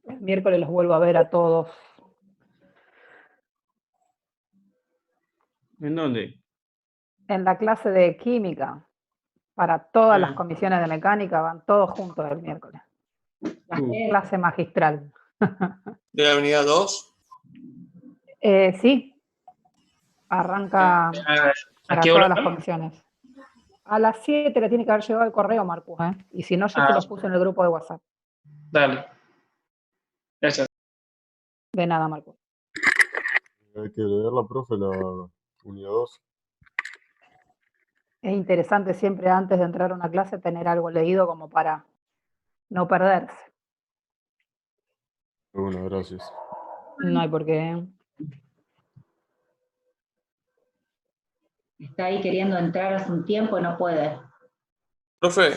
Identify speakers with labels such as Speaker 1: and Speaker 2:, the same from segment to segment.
Speaker 1: El miércoles los vuelvo a ver a todos.
Speaker 2: ¿En dónde?
Speaker 1: En la clase de química, para todas las comisiones de mecánica, van todos juntos el miércoles. Clase magistral.
Speaker 3: ¿De la unidad 2?
Speaker 1: Sí. Arranca para todas las comisiones. A las 7 le tiene que haber llegado el correo, Marcus, ¿eh? Y si no, yo se los puse en el grupo de WhatsApp.
Speaker 4: Dale. Gracias.
Speaker 1: De nada, Marcus.
Speaker 5: Hay que leerla, profe, la unidad 2.
Speaker 1: Es interesante siempre antes de entrar a una clase tener algo leído como para no perderse.
Speaker 5: Bueno, gracias.
Speaker 1: No hay por qué.
Speaker 6: Está ahí queriendo entrar hace un tiempo y no puede.
Speaker 3: Profe,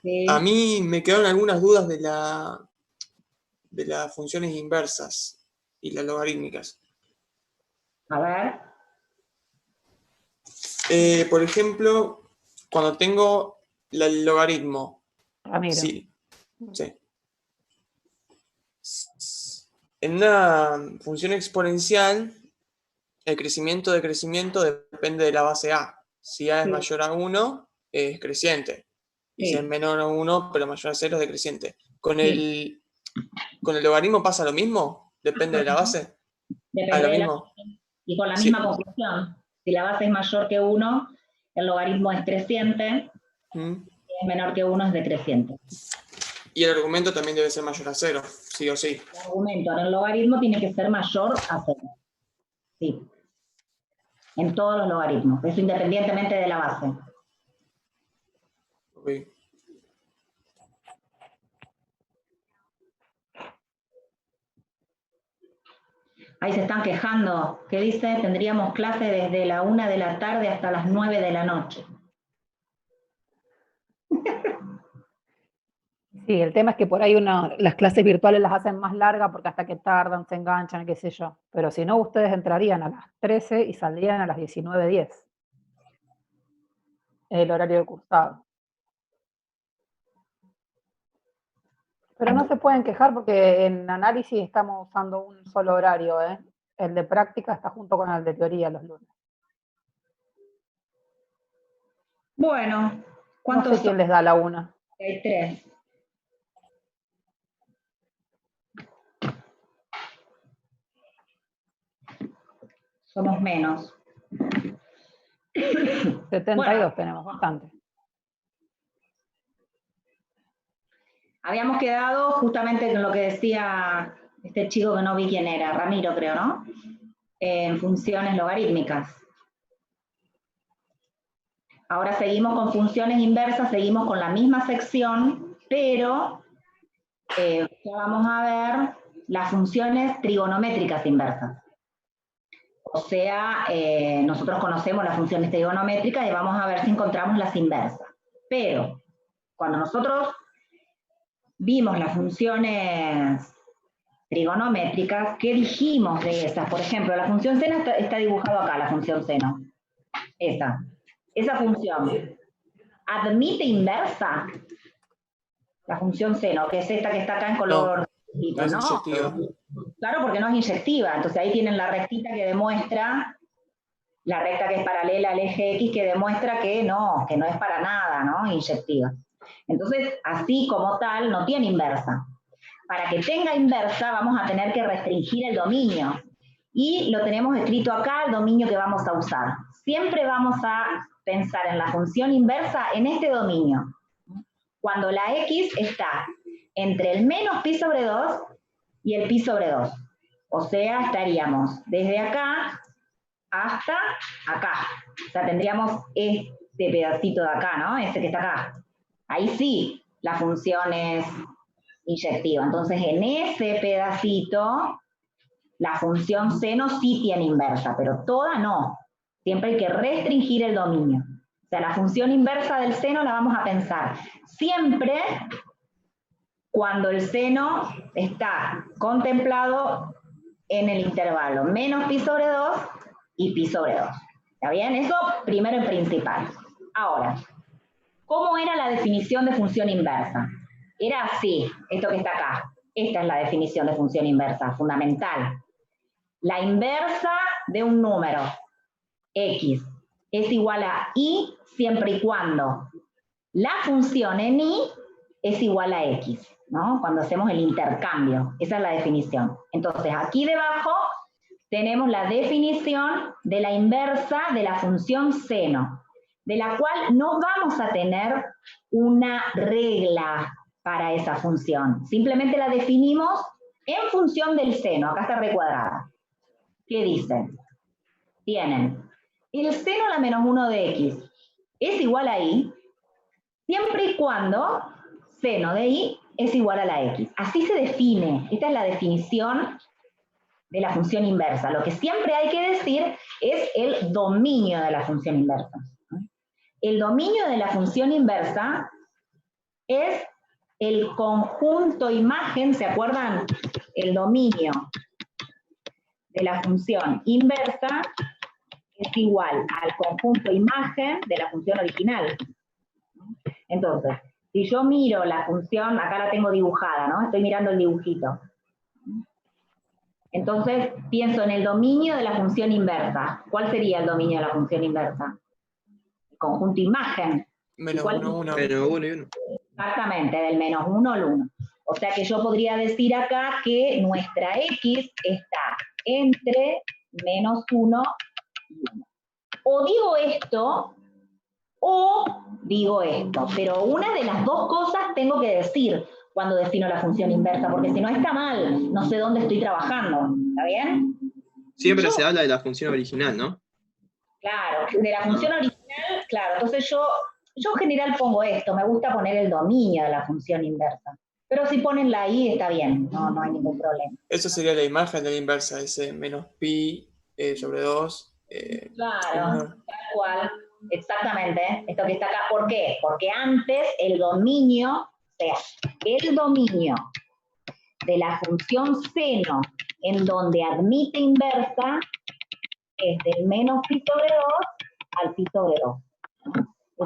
Speaker 6: Sí.
Speaker 3: a mí me quedaron algunas dudas de las funciones inversas y las logarítmicas.
Speaker 6: A ver.
Speaker 3: Por ejemplo, cuando tengo el logaritmo.
Speaker 1: Ramiro.
Speaker 3: Sí. En una función exponencial, el crecimiento de crecimiento depende de la base A. Si A es mayor a 1, es creciente. Y si es menor a 1, pero mayor a 0, es decreciente. ¿Con el logaritmo pasa lo mismo? ¿Depende de la base?
Speaker 6: Depende
Speaker 3: lo
Speaker 6: de
Speaker 3: mismo.
Speaker 6: la base. Y con la misma conclusión. Si la base es mayor que 1, el logaritmo es creciente. Si es menor que 1, es decreciente.
Speaker 3: Y el argumento también debe ser mayor a 0, sí o sí.
Speaker 6: El argumento en el logaritmo tiene que ser mayor a 0. Sí. En todos los logaritmos. Eso independientemente de la base.
Speaker 3: Okay.
Speaker 6: Ahí se están quejando. ¿Qué dice? Tendríamos clase desde la 1 de la tarde hasta las 9 de la noche.
Speaker 1: Sí, el tema es que por ahí las clases virtuales las hacen más largas porque hasta que tardan, se enganchan, qué sé yo. Pero si no, ustedes entrarían a las 13 y saldrían a las 19:10. El horario de cursado. Pero no se pueden quejar porque en análisis estamos usando un solo horario, ¿eh? El de práctica está junto con el de teoría los lunes.
Speaker 6: Bueno, ¿cuántos
Speaker 1: no sé quién les da la una?
Speaker 6: Hay 3. Somos menos.
Speaker 1: 72 tenemos, bastante.
Speaker 6: Habíamos quedado justamente con lo que decía este chico que no vi quién era, Ramiro creo, ¿no? En funciones logarítmicas. Ahora seguimos con funciones inversas, seguimos con la misma sección, pero ya vamos a ver las funciones trigonométricas inversas. O sea, nosotros conocemos las funciones trigonométricas y vamos a ver si encontramos las inversas. Pero cuando nosotros vimos las funciones trigonométricas, ¿qué dijimos de esas? Por ejemplo, la función seno está dibujado acá, la función seno. Esa función. ¿Admite inversa? La función seno, que es esta que está acá en color.
Speaker 3: No es inyectiva.
Speaker 6: Claro, porque no es inyectiva. Entonces ahí tienen la rectita que demuestra, la recta que es paralela al eje X, que demuestra que no es para nada, ¿no? Inyectiva. Entonces, así como tal, no tiene inversa. Para que tenga inversa, vamos a tener que restringir el dominio. Y lo tenemos escrito acá, el dominio que vamos a usar. Siempre vamos a pensar en la función inversa en este dominio. Cuando la X está entre el menos pi sobre 2 y el pi sobre 2. O sea, estaríamos desde acá hasta acá. O sea, tendríamos este pedacito de acá, ¿no? Este que está acá. Ahí sí, la función es inyectiva. Entonces, en ese pedacito, la función seno sí tiene inversa, pero toda no. Siempre hay que restringir el dominio. O sea, la función inversa del seno la vamos a pensar siempre cuando el seno está contemplado en el intervalo menos pi sobre 2 y pi sobre 2. ¿Está bien? Eso primero en principal. Ahora, ¿cómo era la definición de función inversa? era así, esto que está acá. Esta es la definición de función inversa, fundamental. La inversa de un número, x, es igual a y siempre y cuando la función en y es igual a x, ¿no? Cuando hacemos el intercambio, esa es la definición. Entonces, aquí debajo tenemos la definición de la inversa de la función seno, de la cual no vamos a tener una regla para esa función. Simplemente la definimos en función del seno. Acá está recuadrada. ¿Qué dicen? Tienen el seno a la menos 1 de x es igual a y, siempre y cuando seno de y es igual a la x. Así se define. Esta es la definición de la función inversa. Lo que siempre hay que decir es el dominio de la función inversa. El dominio de la función inversa es el conjunto imagen, ¿se acuerdan? El dominio de la función inversa es igual al conjunto imagen de la función original. Entonces, si yo miro la función, acá la tengo dibujada, ¿no? Estoy mirando el dibujito. Entonces, pienso en el dominio de la función inversa. ¿Cuál sería el dominio de la función inversa? El conjunto imagen.
Speaker 3: Menos 1, 1.
Speaker 2: Menos 1 y 1.
Speaker 6: Exactamente, del menos 1 al 1. O sea que yo podría decir acá que nuestra x está entre menos 1 y 1. O digo esto, o digo esto. Pero una de las dos cosas tengo que decir cuando defino la función inversa, porque si no está mal, no sé dónde estoy trabajando. ¿Está bien?
Speaker 2: Siempre se habla de la función original, ¿no?
Speaker 6: Claro, de la función original, claro. Entonces yo en general pongo esto, me gusta poner el dominio de la función inversa. Pero si ponen la i está bien, no hay ningún problema.
Speaker 3: Eso sería la imagen de la inversa, ese menos pi sobre 2.
Speaker 6: Claro, tal cual, exactamente. Esto que está acá, ¿por qué? Porque antes el dominio, o sea, el dominio de la función seno en donde admite inversa es del menos pi sobre 2 al pi sobre 2.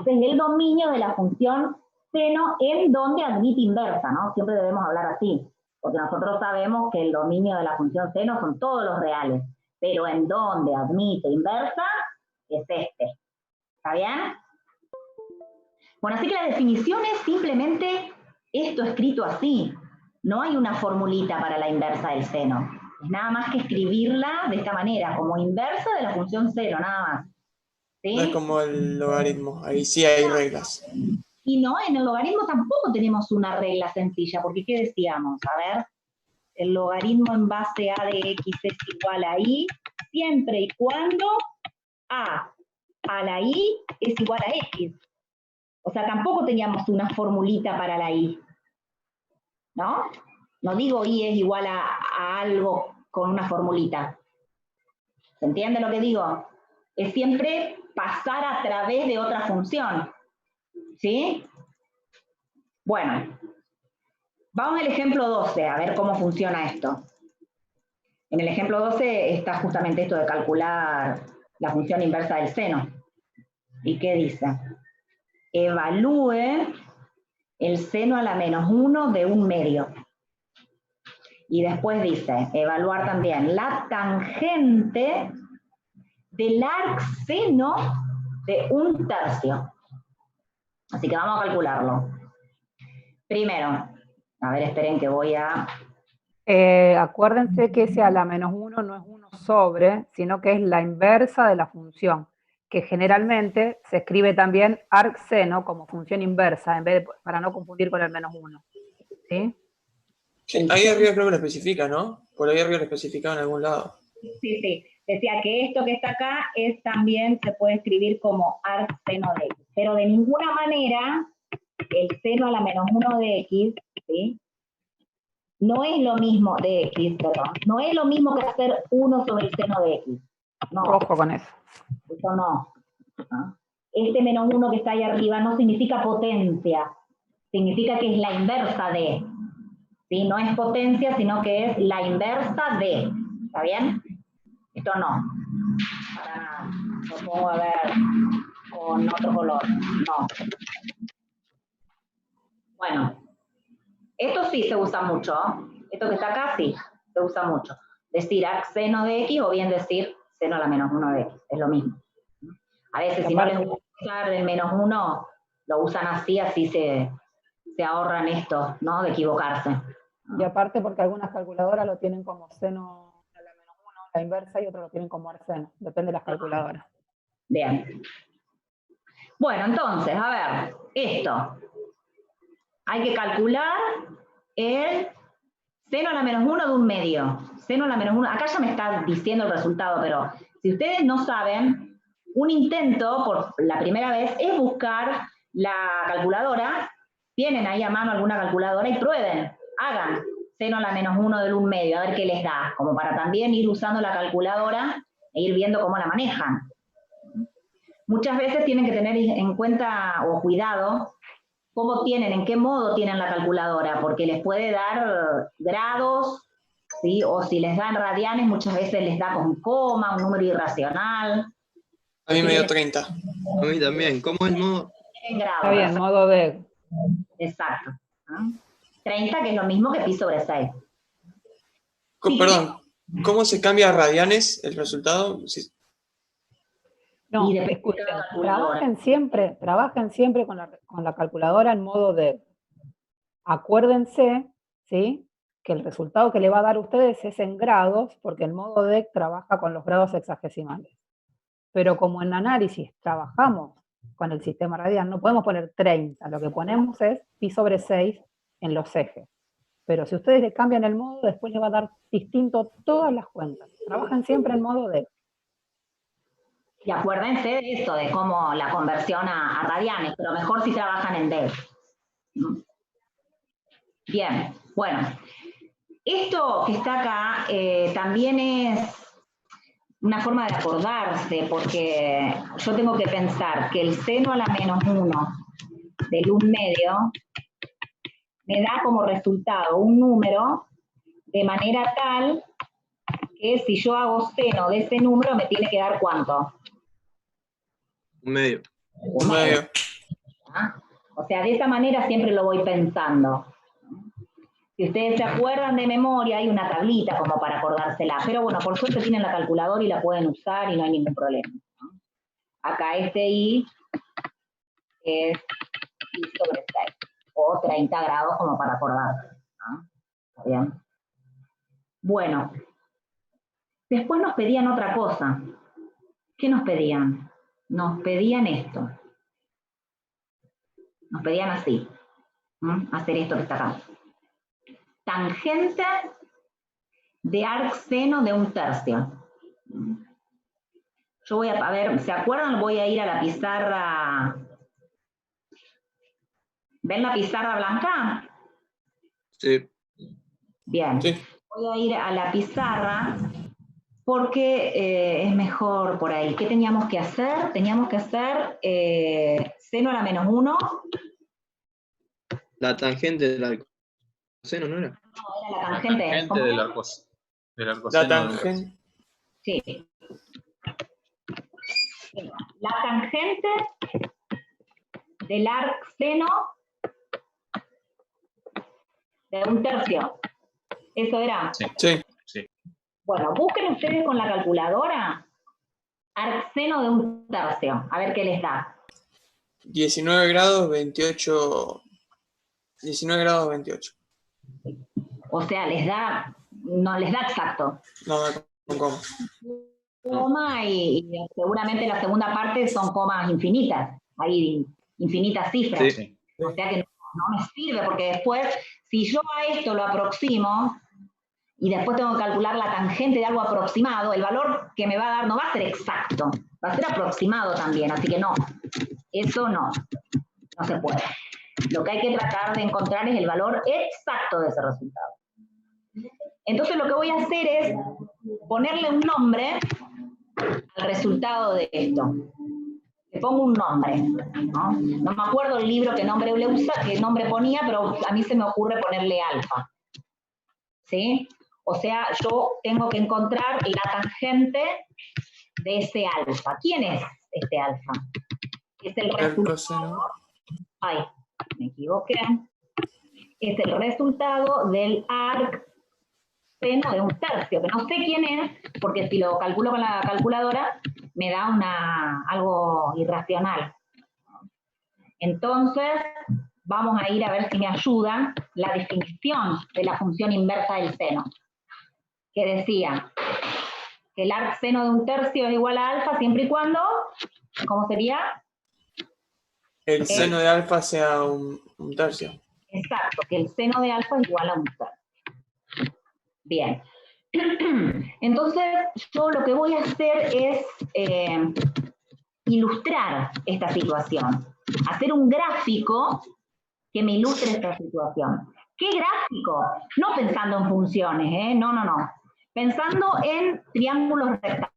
Speaker 6: Ese es el dominio de la función seno en donde admite inversa, ¿no? Siempre debemos hablar así, porque nosotros sabemos que el dominio de la función seno son todos los reales, pero en donde admite inversa es este. ¿Está bien? Bueno, así que la definición es simplemente esto escrito así. No hay una formulita para la inversa del seno. Es nada más que escribirla de esta manera, como inversa de la función seno, nada más. ¿Sí?
Speaker 3: No es como el logaritmo, ahí sí hay reglas.
Speaker 6: Y no, en el logaritmo tampoco tenemos una regla sencilla, porque ¿qué decíamos? A ver, el logaritmo en base a de x es igual a y, siempre y cuando a la y es igual a x. O sea, tampoco teníamos una formulita para la y, ¿no? No digo y es igual a algo con una formulita. ¿Se entiende lo que digo? Es siempre pasar a través de otra función. ¿Sí? Bueno, vamos al ejemplo 12, a ver cómo funciona esto. En el ejemplo 12 está justamente esto de calcular la función inversa del seno. ¿Y qué dice? Evalúe el seno a la menos 1 de un medio. Y después dice, evaluar también la tangente del arcseno de un tercio. Así que vamos a calcularlo. Primero, a ver, esperen que voy a...
Speaker 1: Acuérdense que ese a la menos 1 no es 1 sobre, sino que es la inversa de la función, que generalmente se escribe también arcseno como función inversa, en vez de, para no confundir con el menos 1. ¿Sí?
Speaker 3: Sí, ahí arriba creo que lo especifica, ¿no? Por ahí arriba lo especificaba en algún lado.
Speaker 6: Sí, sí. Decía que esto que está acá es también se puede escribir como arcseno de x. Pero de ninguna manera el seno a la menos 1 de x, ¿sí? No es lo mismo de x, perdón. No es lo mismo que hacer 1 sobre el seno de x. No.
Speaker 1: Ojo con eso.
Speaker 6: Eso no. ¿Ah? Este menos 1 que está ahí arriba no significa potencia. Significa que es la inversa de. ¿Sí? No es potencia, sino que es la inversa de. ¿Está bien? Esto no. Para nada. Lo pongo a ver con otro color. No. Bueno. Esto sí se usa mucho. Esto que está acá sí, se usa mucho. Decir arc seno de X o bien decir seno a la menos 1 de X. Es lo mismo. A veces si no les gusta usar el menos 1, lo usan así, así se ahorran esto, ¿no? De equivocarse.
Speaker 1: Y aparte porque algunas calculadoras lo tienen como seno a la menos 1, la inversa, y otros lo tienen como arseno. Depende de las calculadoras.
Speaker 6: Bien. Bueno, entonces, a ver, esto. Hay que calcular el seno a la menos 1 de un medio. Seno a la menos 1, acá ya me está diciendo el resultado, pero si ustedes no saben, un intento por la primera vez es buscar la calculadora, tienen ahí a mano alguna calculadora y prueben, hagan seno a la menos 1 del 1 medio, a ver qué les da, como para también ir usando la calculadora e ir viendo cómo la manejan. Muchas veces tienen que tener en cuenta o cuidado cómo tienen, en qué modo tienen la calculadora, porque les puede dar grados, ¿sí? O si les dan radianes, muchas veces les da con coma, un número irracional.
Speaker 3: A mí me dio 30.
Speaker 2: A mí también. ¿Cómo es el modo?
Speaker 6: En grados.
Speaker 1: Está bien, modo de...
Speaker 6: Exacto. ¿No? 30, que es lo mismo que pi sobre 6.
Speaker 3: Perdón, ¿cómo se cambia a radianes el resultado? Sí.
Speaker 1: No,
Speaker 6: Y depende
Speaker 1: escuchen,
Speaker 6: de la calculadora.
Speaker 1: trabajen siempre con la calculadora en modo de... Acuérdense, ¿sí?, que el resultado que le va a dar a ustedes es en grados, porque el modo DEC trabaja con los grados sexagesimales. Pero como en análisis trabajamos con el sistema radial, no podemos poner 30, lo que ponemos es pi sobre 6 en los ejes. Pero si ustedes le cambian el modo, después le va a dar distinto todas las cuentas. Trabajen siempre en modo DEC.
Speaker 6: Y acuérdense de eso, de cómo la conversión a radianes, pero mejor si trabajan en DEC. Bien, bueno. Esto que está acá también es una forma de acordarse, porque yo tengo que pensar que el seno a la menos 1 del 1 medio me da como resultado un número de manera tal que si yo hago seno de ese número me tiene que dar ¿cuánto?
Speaker 2: Un medio.
Speaker 3: Un medio.
Speaker 6: ¿Ah? O sea, de esa manera siempre lo voy pensando. Si ustedes se acuerdan de memoria, hay una tablita como para acordársela, pero bueno, por suerte tienen la calculadora y la pueden usar y no hay ningún problema, ¿no? Acá este I es I sobre 6, o 30 grados como para acordarse, ¿no? ¿Está bien? Bueno, después nos pedían otra cosa. ¿Qué nos pedían? Nos pedían esto. Nos pedían así, ¿no? Hacer esto que está acá. Tangente de arc seno de un tercio. Yo voy a ver, ¿se acuerdan? Voy a ir a la pizarra. ¿Ven la pizarra blanca?
Speaker 2: Sí.
Speaker 6: Bien.
Speaker 3: Sí.
Speaker 6: Voy a ir a la pizarra porque es mejor por ahí. ¿Qué teníamos que hacer? Teníamos que hacer seno a la menos 1.
Speaker 2: La tangente del arcoseno, ¿no era?
Speaker 6: No, era la tangente.
Speaker 7: Tangente
Speaker 6: ¿Cómo?
Speaker 7: del arcoseno.
Speaker 3: La tangente.
Speaker 6: Sí. La tangente del arc seno de un tercio. ¿Eso era?
Speaker 3: Sí.
Speaker 6: Bueno, busquen ustedes con la calculadora arc seno de un tercio. A ver qué les da.
Speaker 3: 19 grados 28. 19 grados 28.
Speaker 6: O sea, les da, no les da exacto.
Speaker 3: No, con coma.
Speaker 6: Coma y seguramente la segunda parte son comas infinitas. Hay infinitas cifras.
Speaker 2: Sí.
Speaker 6: O sea que no me sirve porque después, si yo a esto lo aproximo y después tengo que calcular la tangente de algo aproximado, el valor que me va a dar no va a ser exacto, va a ser aproximado también, así que no, eso no se puede. Lo que hay que tratar de encontrar es el valor exacto de ese resultado. Entonces lo que voy a hacer es ponerle un nombre al resultado de esto. Le pongo un nombre, ¿no? No me acuerdo el libro qué nombre ponía, pero a mí se me ocurre ponerle alfa. ¿Sí? O sea, yo tengo que encontrar la tangente de ese alfa. ¿Quién es este alfa? Es el resultado. Ay, me equivoqué. es el resultado del arc seno de un tercio, que no sé quién es, porque si lo calculo con la calculadora, me da algo irracional. Entonces, vamos a ir a ver si me ayuda la definición de la función inversa del seno, que decía que el arc seno de un tercio es igual a alfa siempre y cuando, ¿cómo sería?
Speaker 3: El seno de alfa sea un tercio.
Speaker 6: Exacto, que el seno de alfa es igual a un tercio. Bien. Entonces, yo lo que voy a hacer es ilustrar esta situación. Hacer un gráfico que me ilustre esta situación. ¿Qué gráfico? No pensando en funciones, ¿eh? No. Pensando en triángulos rectángulos.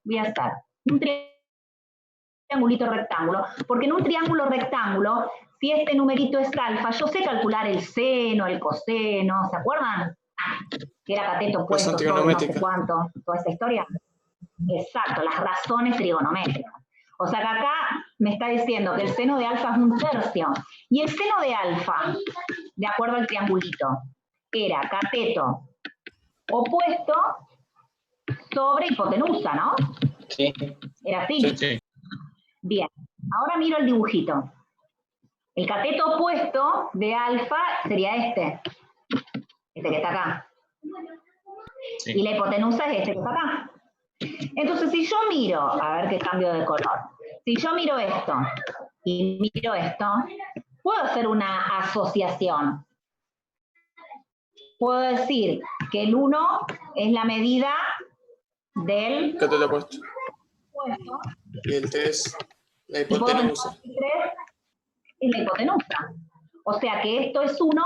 Speaker 6: Voy a hacer un triangulito rectángulo, porque en un triángulo rectángulo, si este numerito es alfa, yo sé calcular el seno, el coseno, ¿se acuerdan? Que era cateto opuesto, sobre no sé cuánto, toda esa historia. Exacto, las razones trigonométricas. O sea que acá me está diciendo que el seno de alfa es un tercio. Y el seno de alfa, de acuerdo al triangulito, era cateto opuesto sobre hipotenusa, ¿no?
Speaker 2: Sí.
Speaker 6: ¿Era así?
Speaker 2: Sí.
Speaker 6: Bien, ahora miro el dibujito. El cateto opuesto de alfa sería este que está acá. Sí. Y la hipotenusa es este que está acá. Entonces, si yo miro, a ver qué cambio de color, si yo miro esto y miro esto, puedo hacer una asociación. Puedo decir que el 1 es la medida del
Speaker 3: cateto opuesto. Y el 3, la hipotenusa.
Speaker 6: Y el 3 es la hipotenusa. O sea que esto es 1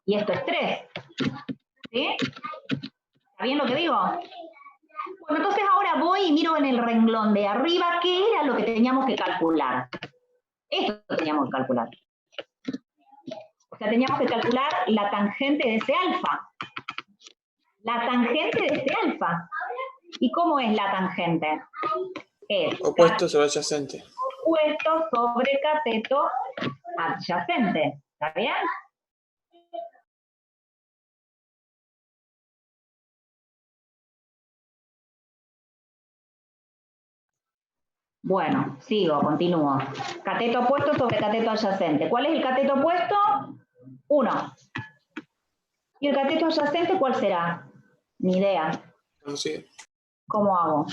Speaker 6: y esto es 3. ¿Sí? ¿Está bien lo que digo? Bueno, entonces ahora voy y miro en el renglón de arriba qué era lo que teníamos que calcular. Esto teníamos que calcular. O sea, teníamos que calcular la tangente de ese alfa. La tangente de este alfa. ¿Y cómo es la tangente? Es
Speaker 3: opuesto sobre adyacente.
Speaker 6: Opuesto sobre cateto adyacente. ¿Está bien? Bueno, sigo, continúo. Cateto opuesto sobre cateto adyacente. ¿Cuál es el cateto opuesto? 1. ¿Y el cateto adyacente cuál será? Ni idea.
Speaker 3: No sé.
Speaker 6: ¿Cómo hago?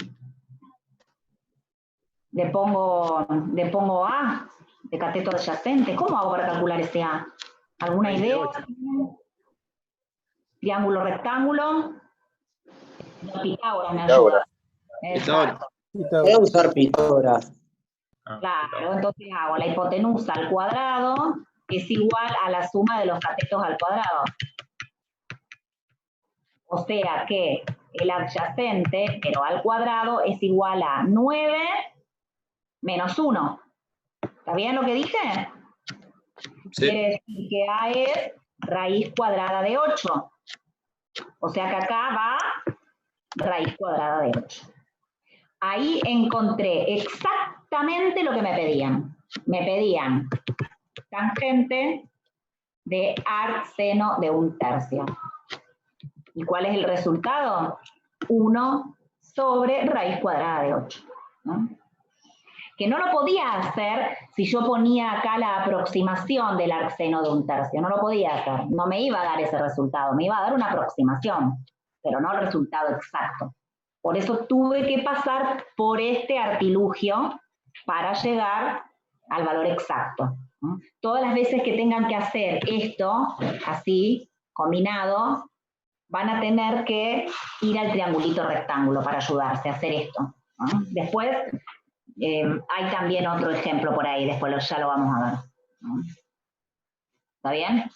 Speaker 6: Le pongo A de cateto adyacente. ¿Cómo hago para calcular ese A? ¿Alguna idea? Triángulo, rectángulo. Pitágoras me ayuda. Exacto.
Speaker 7: Voy a usar Pitágoras.
Speaker 6: Claro, entonces hago la hipotenusa al cuadrado, que es igual a la suma de los catetos al cuadrado. O sea que el adyacente, pero al cuadrado, es igual a 9 menos 1. ¿Está bien lo que dije? Sí. Quiere decir que A es raíz cuadrada de 8. O sea que acá va raíz cuadrada de 8. Ahí encontré exactamente lo que me pedían. Me pedían tangente de arc seno de un tercio. ¿Y cuál es el resultado? 1 sobre raíz cuadrada de 8. ¿No? Que no lo podía hacer si yo ponía acá la aproximación del arc seno de un tercio. No lo podía hacer. No me iba a dar ese resultado. Me iba a dar una aproximación, pero no el resultado exacto. Por eso tuve que pasar por este artilugio para llegar al valor exacto. ¿No? Todas las veces que tengan que hacer esto, así, combinado, van a tener que ir al triangulito rectángulo para ayudarse a hacer esto. ¿No? Después, hay también otro ejemplo por ahí, después ya lo vamos a ver. ¿No? ¿Está bien?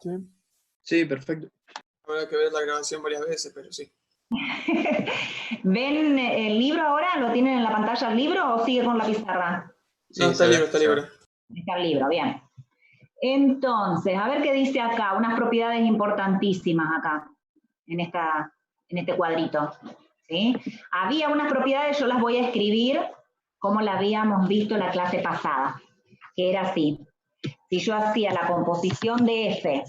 Speaker 3: Sí.
Speaker 2: Sí, perfecto.
Speaker 3: Habrá que ver la grabación varias veces, pero sí.
Speaker 6: ¿Ven el libro ahora? ¿Lo tienen en la pantalla el libro o sigue con la pizarra?
Speaker 3: Sí, no, está el libro, está el libro.
Speaker 6: Está el libro, bien. Entonces, a ver qué dice acá, unas propiedades importantísimas acá, en este cuadrito. ¿Sí? Había unas propiedades, yo las voy a escribir como la habíamos visto en la clase pasada, que era así. Si yo hacía la composición de f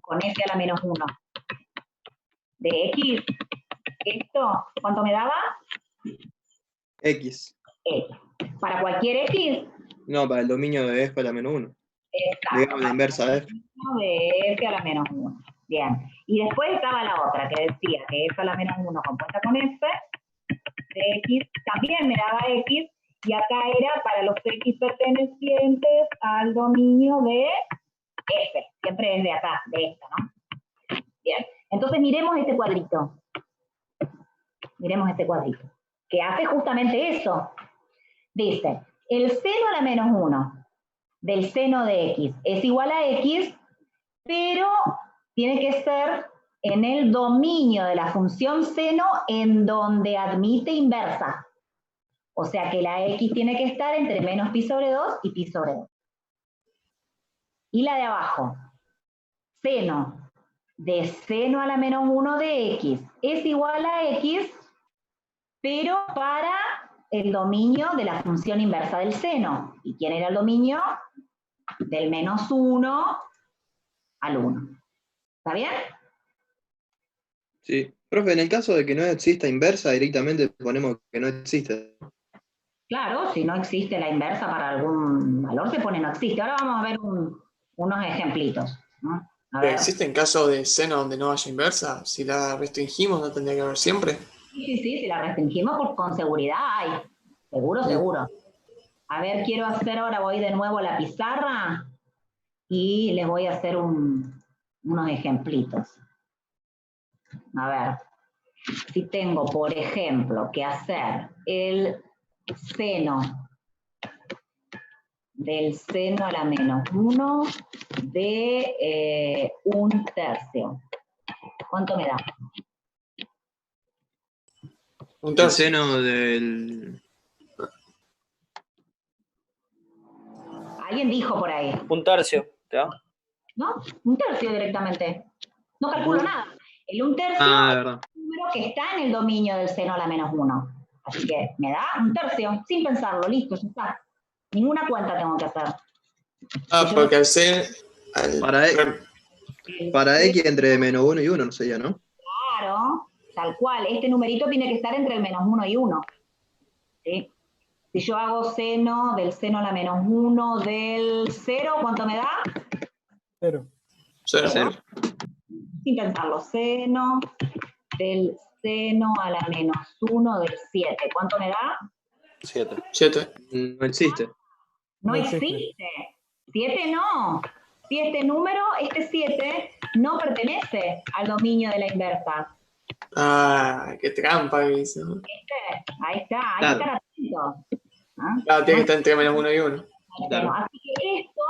Speaker 6: con f a la menos 1 de x, esto, ¿cuánto me daba?
Speaker 2: X.
Speaker 6: Para cualquier x,
Speaker 2: No, para el dominio de f a la menos 1.
Speaker 6: exacto,
Speaker 2: Digamos la inversa de f.
Speaker 6: de f a la menos 1. Bien. Y después estaba la otra que decía que f a la menos 1 compuesta con f de x también me daba x, y acá era para los x pertenecientes al dominio de f, siempre desde acá, de esta, ¿no? Bien, entonces miremos este cuadrito. Miremos este cuadrito, que hace justamente eso. Dice, el seno a la menos 1 del seno de x es igual a x, pero tiene que ser en el dominio de la función seno en donde admite inversa. O sea que la x tiene que estar entre menos pi sobre 2 y pi sobre 2. Y la de abajo, seno de seno a la menos 1 de x es igual a x, pero para el dominio de la función inversa del seno. ¿Y quién era el dominio? Del menos 1 al 1. ¿Está bien?
Speaker 2: Sí. Profe, en el caso de que no exista inversa, directamente ponemos que no existe.
Speaker 6: Claro, si no existe la inversa para algún valor, se pone no existe. Ahora vamos a ver unos ejemplitos, ¿no? A ver.
Speaker 3: ¿Existen casos de seno donde no haya inversa? Si la restringimos, ¿no tendría que haber siempre?
Speaker 6: Sí, si la restringimos con seguridad hay. Seguro, seguro. A ver, quiero hacer, ahora voy de nuevo a la pizarra y les voy a hacer unos ejemplitos. A ver, si tengo, por ejemplo, que hacer el seno del seno a la menos 1 de 1/3. ¿Cuánto me da?
Speaker 3: Un
Speaker 2: El
Speaker 3: tercio.
Speaker 2: seno del...
Speaker 6: Alguien dijo por ahí,
Speaker 8: 1/3, ¿te da?
Speaker 6: ¿no? 1/3 directamente. No calculo nada. El 1/3
Speaker 2: Ah, de
Speaker 6: es
Speaker 2: verdad.
Speaker 6: un número que está en el dominio del seno a la menos 1. Así que me da 1/3, sin pensarlo, listo, ya está. Ninguna cuenta tengo que hacer.
Speaker 3: Ah, porque al ser...
Speaker 2: Para X entre menos 1 y 1, no sería, ¿no?
Speaker 6: Claro, tal cual. Este numerito tiene que estar entre el menos 1 y 1. ¿Sí? Si yo hago seno del seno a la menos 1 del 0, ¿cuánto me da?
Speaker 5: 0.
Speaker 3: Cero.
Speaker 6: Sin pensarlo, seno del seno a la menos 1 del 7. ¿Cuánto me da?
Speaker 8: 7.
Speaker 3: 7.
Speaker 2: No existe.
Speaker 6: No
Speaker 5: No existe.
Speaker 6: existe. 7 no. Si este número, este 7, no pertenece al dominio de la inversa.
Speaker 3: Ah, qué trampa que hizo.
Speaker 6: ¿Viste? Ahí está, hay
Speaker 2: Claro.
Speaker 6: que estar atento. ¿Ah?
Speaker 3: Claro, tiene que estar entre menos 1 y 1.
Speaker 2: Claro.
Speaker 6: Así que esto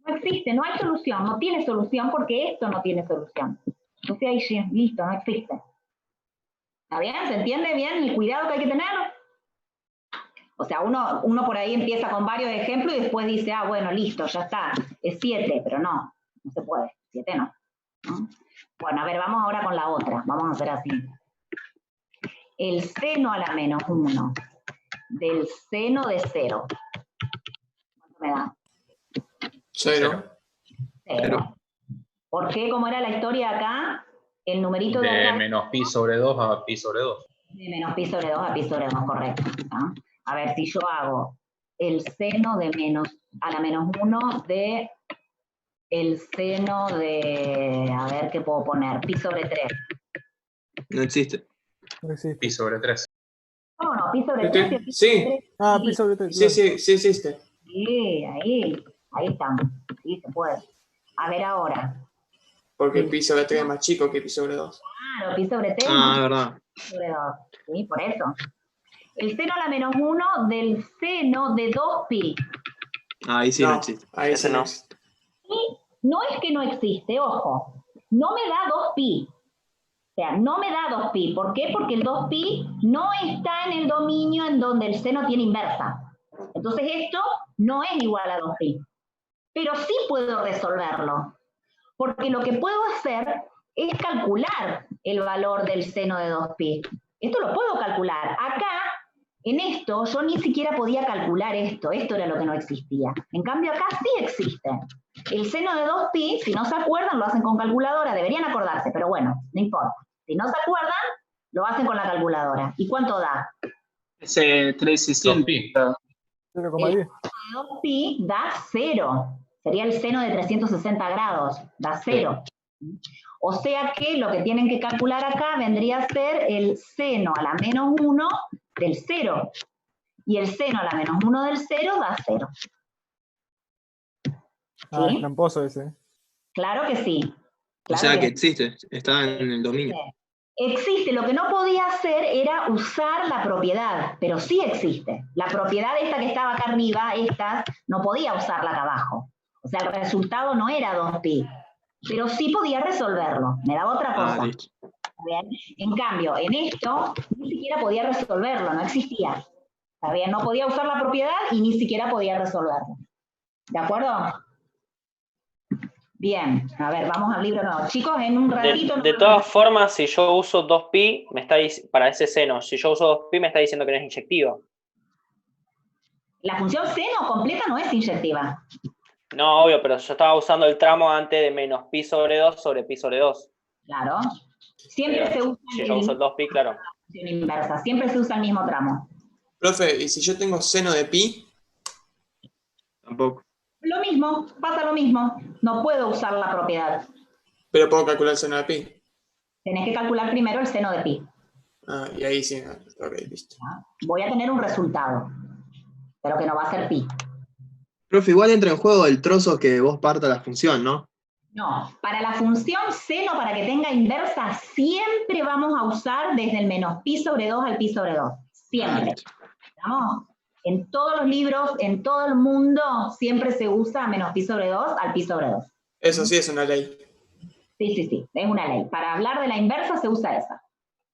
Speaker 6: no existe, no hay solución, no tiene solución porque esto no tiene solución. Entonces ahí sí, listo, no existe. ¿Está bien? ¿Se entiende bien el cuidado que hay que tener? O sea, uno por ahí empieza con varios ejemplos y después dice, ah, bueno, listo, ya está, es 7, pero no se puede, 7 no. ¿No? Bueno, a ver, vamos ahora con la otra, vamos a hacer así. El seno a la menos 1 del seno de 0. ¿Cuánto me da?
Speaker 3: 0.
Speaker 6: 0. ¿Por qué? ¿Cómo era la historia acá? El numerito de
Speaker 9: De
Speaker 6: acá.
Speaker 9: menos pi sobre 2 a pi sobre 2.
Speaker 6: De menos pi sobre 2 a pi sobre 2, correcto. ¿No? A ver, si yo hago el seno de menos a la menos 1 de el seno de, a ver qué puedo poner, pi sobre 3.
Speaker 2: No existe.
Speaker 5: No existe.
Speaker 9: Pi sobre 3.
Speaker 6: ¿Cómo no? Pi sobre 3 y pi
Speaker 3: Sí.
Speaker 6: sobre 3.
Speaker 5: Ah, pi sobre 3.
Speaker 3: Sí, sí, sí existe.
Speaker 6: Sí, ahí estamos. Sí, se puede. A ver ahora.
Speaker 3: Porque pi sobre 3 es más chico que pi sobre 2.
Speaker 6: Claro, pi sobre 3
Speaker 2: Ah, de verdad.
Speaker 6: sobre 2. Sí, por eso. El seno a la menos 1 del seno de 2pi.
Speaker 2: Ahí sí no existe.
Speaker 3: Ahí
Speaker 8: Ese
Speaker 3: sí
Speaker 8: no.
Speaker 3: existe.
Speaker 6: Y no es que no existe, ojo. No me da 2pi. O sea, no me da 2pi. ¿Por qué? Porque el 2pi no está en el dominio en donde el seno tiene inversa. Entonces esto no es igual a 2pi. Pero sí puedo resolverlo. Porque lo que puedo hacer es calcular el valor del seno de 2pi. Esto lo puedo calcular. Acá, En esto yo ni siquiera podía calcular esto era lo que no existía. En cambio acá sí existe. El seno de 2pi, si no se acuerdan, lo hacen con calculadora, deberían acordarse, pero bueno, no importa. Si no se acuerdan, lo hacen con la calculadora. ¿Y cuánto da?
Speaker 4: Ese 360.
Speaker 5: 0,10.
Speaker 6: El seno de 2pi da 0. Sería el seno de 360 grados, da 0. O sea que lo que tienen que calcular acá vendría a ser el seno a la menos 1 del 0. Y el seno a la menos 1 del 0 da 0.
Speaker 5: Ah, es
Speaker 6: ¿Sí?
Speaker 5: tramposo ese.
Speaker 6: Claro que sí.
Speaker 2: O
Speaker 6: Claro
Speaker 2: sea que
Speaker 6: sí.
Speaker 2: existe, está en el dominio.
Speaker 6: Existe, lo que no podía hacer era usar la propiedad, pero sí existe. La propiedad esta que estaba acá arriba, no podía usarla acá abajo. O sea, el resultado no era 2pi, pero sí podía resolverlo, me daba otra cosa.
Speaker 2: Listo.
Speaker 6: ¿Bien? En cambio, en esto, ni siquiera podía resolverlo, no existía. ¿Está bien? No podía usar la propiedad y ni siquiera podía resolverlo. ¿De acuerdo? Bien, a ver, vamos al libro nuevo. Chicos, en un ratito...
Speaker 8: De todas formas, si yo uso 2pi, para ese seno, si yo uso 2pi me está diciendo que no es inyectiva.
Speaker 6: La función seno completa no es inyectiva.
Speaker 8: No, obvio, pero yo estaba usando el tramo antes de menos pi sobre 2 sobre pi sobre 2.
Speaker 6: Claro. Siempre se usa
Speaker 8: si yo uso el 2pi, claro.
Speaker 6: la función inversa. Siempre se usa el mismo tramo.
Speaker 3: Profe, ¿y si yo tengo seno de pi?
Speaker 2: Tampoco.
Speaker 6: Lo mismo, pasa lo mismo. No puedo usar la propiedad.
Speaker 3: Pero puedo calcular el seno de pi.
Speaker 6: Tenés que calcular primero el seno de pi.
Speaker 3: Ah, y ahí sí. Ok, listo.
Speaker 6: Voy a tener un resultado, pero que no va a ser pi.
Speaker 2: Profe, igual entra en juego el trozo que vos partas la función, ¿no?
Speaker 6: No, para la función seno, para que tenga inversa, siempre vamos a usar desde el menos pi sobre 2 al pi sobre 2. Siempre. ¿Estamos? En todos los libros, en todo el mundo, siempre se usa menos pi sobre 2 al pi sobre 2.
Speaker 3: Eso sí es una ley.
Speaker 6: Sí, es una ley. Para hablar de la inversa se usa esa.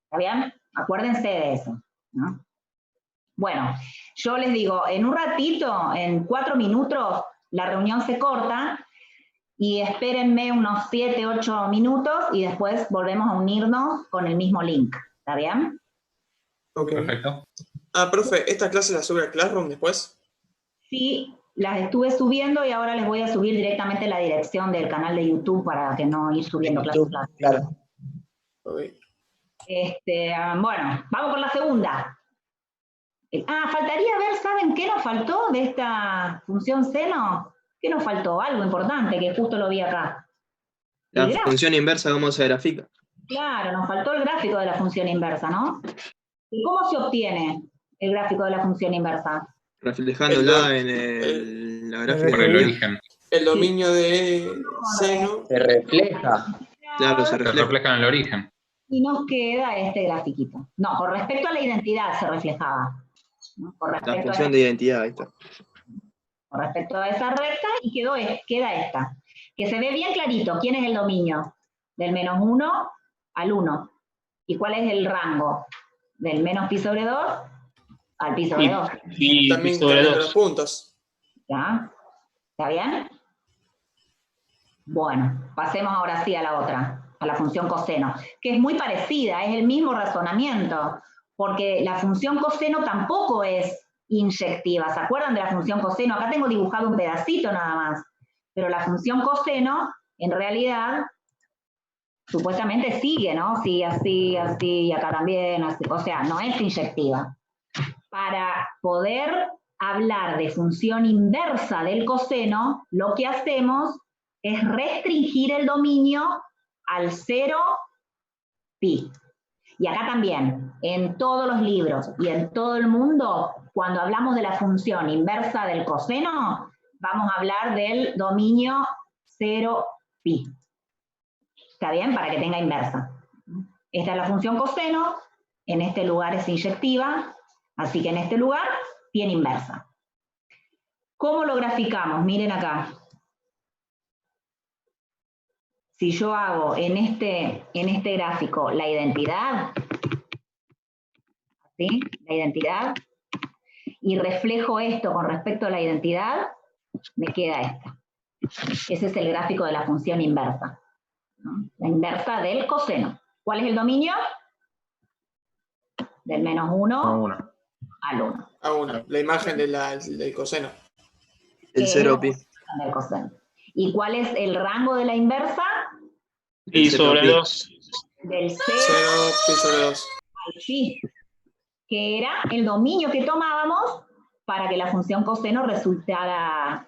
Speaker 6: ¿Está bien? Acuérdense de eso, ¿no? Bueno, yo les digo, en un ratito, en 4 minutos, la reunión se corta y espérenme unos 7, 8 minutos y después volvemos a unirnos con el mismo link. ¿Está bien?
Speaker 3: Ok.
Speaker 9: Perfecto.
Speaker 3: Ah, profe, ¿esta clase la sube a Classroom después?
Speaker 6: Sí, las estuve subiendo y ahora les voy a subir directamente la dirección del canal de YouTube para que no ir subiendo clases.
Speaker 7: Claro.
Speaker 3: Okay.
Speaker 6: Bueno, vamos con la segunda. Faltaría ver, ¿saben qué nos faltó de esta función seno? ¿Qué nos faltó? Algo importante que justo lo vi acá.
Speaker 2: La función inversa, ¿cómo se grafica?
Speaker 6: Claro, nos faltó el gráfico de la función inversa, ¿no? ¿Y cómo se obtiene el gráfico de la función inversa?
Speaker 2: Reflejándola en la gráfica.
Speaker 9: Por el origen.
Speaker 3: El dominio de seno.
Speaker 7: Se refleja.
Speaker 2: Claro, se
Speaker 9: Se refleja en el origen.
Speaker 6: Y nos queda este grafiquito. No, con respecto a la identidad se reflejaba. ¿No?
Speaker 2: La función de identidad, ahí está.
Speaker 6: Con respecto a esa recta, y queda esta. Que se ve bien clarito. ¿Quién es el dominio? Del menos 1 al 1. ¿Y cuál es el rango? Del menos pi sobre 2 al pi sobre 2.
Speaker 4: Y
Speaker 3: También
Speaker 4: sobre
Speaker 3: cambiando
Speaker 4: 2.
Speaker 3: los puntos.
Speaker 6: ¿Ya? ¿Está bien? Bueno, pasemos ahora sí a la otra, a la función coseno, que es muy parecida, es el mismo razonamiento, porque la función coseno tampoco es inyectiva. ¿Se acuerdan de la función coseno? Acá tengo dibujado un pedacito nada más, pero la función coseno, en realidad, supuestamente sigue, ¿no? Sí, así, y acá también, así. O sea, no es inyectiva. Para poder hablar de función inversa del coseno, lo que hacemos es restringir el dominio al 0 pi. Y acá también, en todos los libros y en todo el mundo, cuando hablamos de la función inversa del coseno, vamos a hablar del dominio 0 pi. ¿Está bien? Para que tenga inversa. Esta es la función coseno, en este lugar es inyectiva, así que en este lugar tiene inversa. ¿Cómo lo graficamos? Miren acá. Si yo hago en este gráfico la identidad, ¿sí? La identidad, y reflejo esto con respecto a la identidad, me queda esta. Ese es el gráfico de la función inversa, ¿no? La inversa del coseno. ¿Cuál es el dominio? Del menos 1 al 1.
Speaker 3: A 1. La imagen del coseno.
Speaker 2: El 0pi.
Speaker 6: Del coseno. ¿Y cuál es el rango de la inversa?
Speaker 4: Pi sobre
Speaker 2: 0pi.
Speaker 4: 2.
Speaker 6: Del 0
Speaker 3: pi sobre 2.
Speaker 6: al pi, que era el dominio que tomábamos para que la función coseno resultara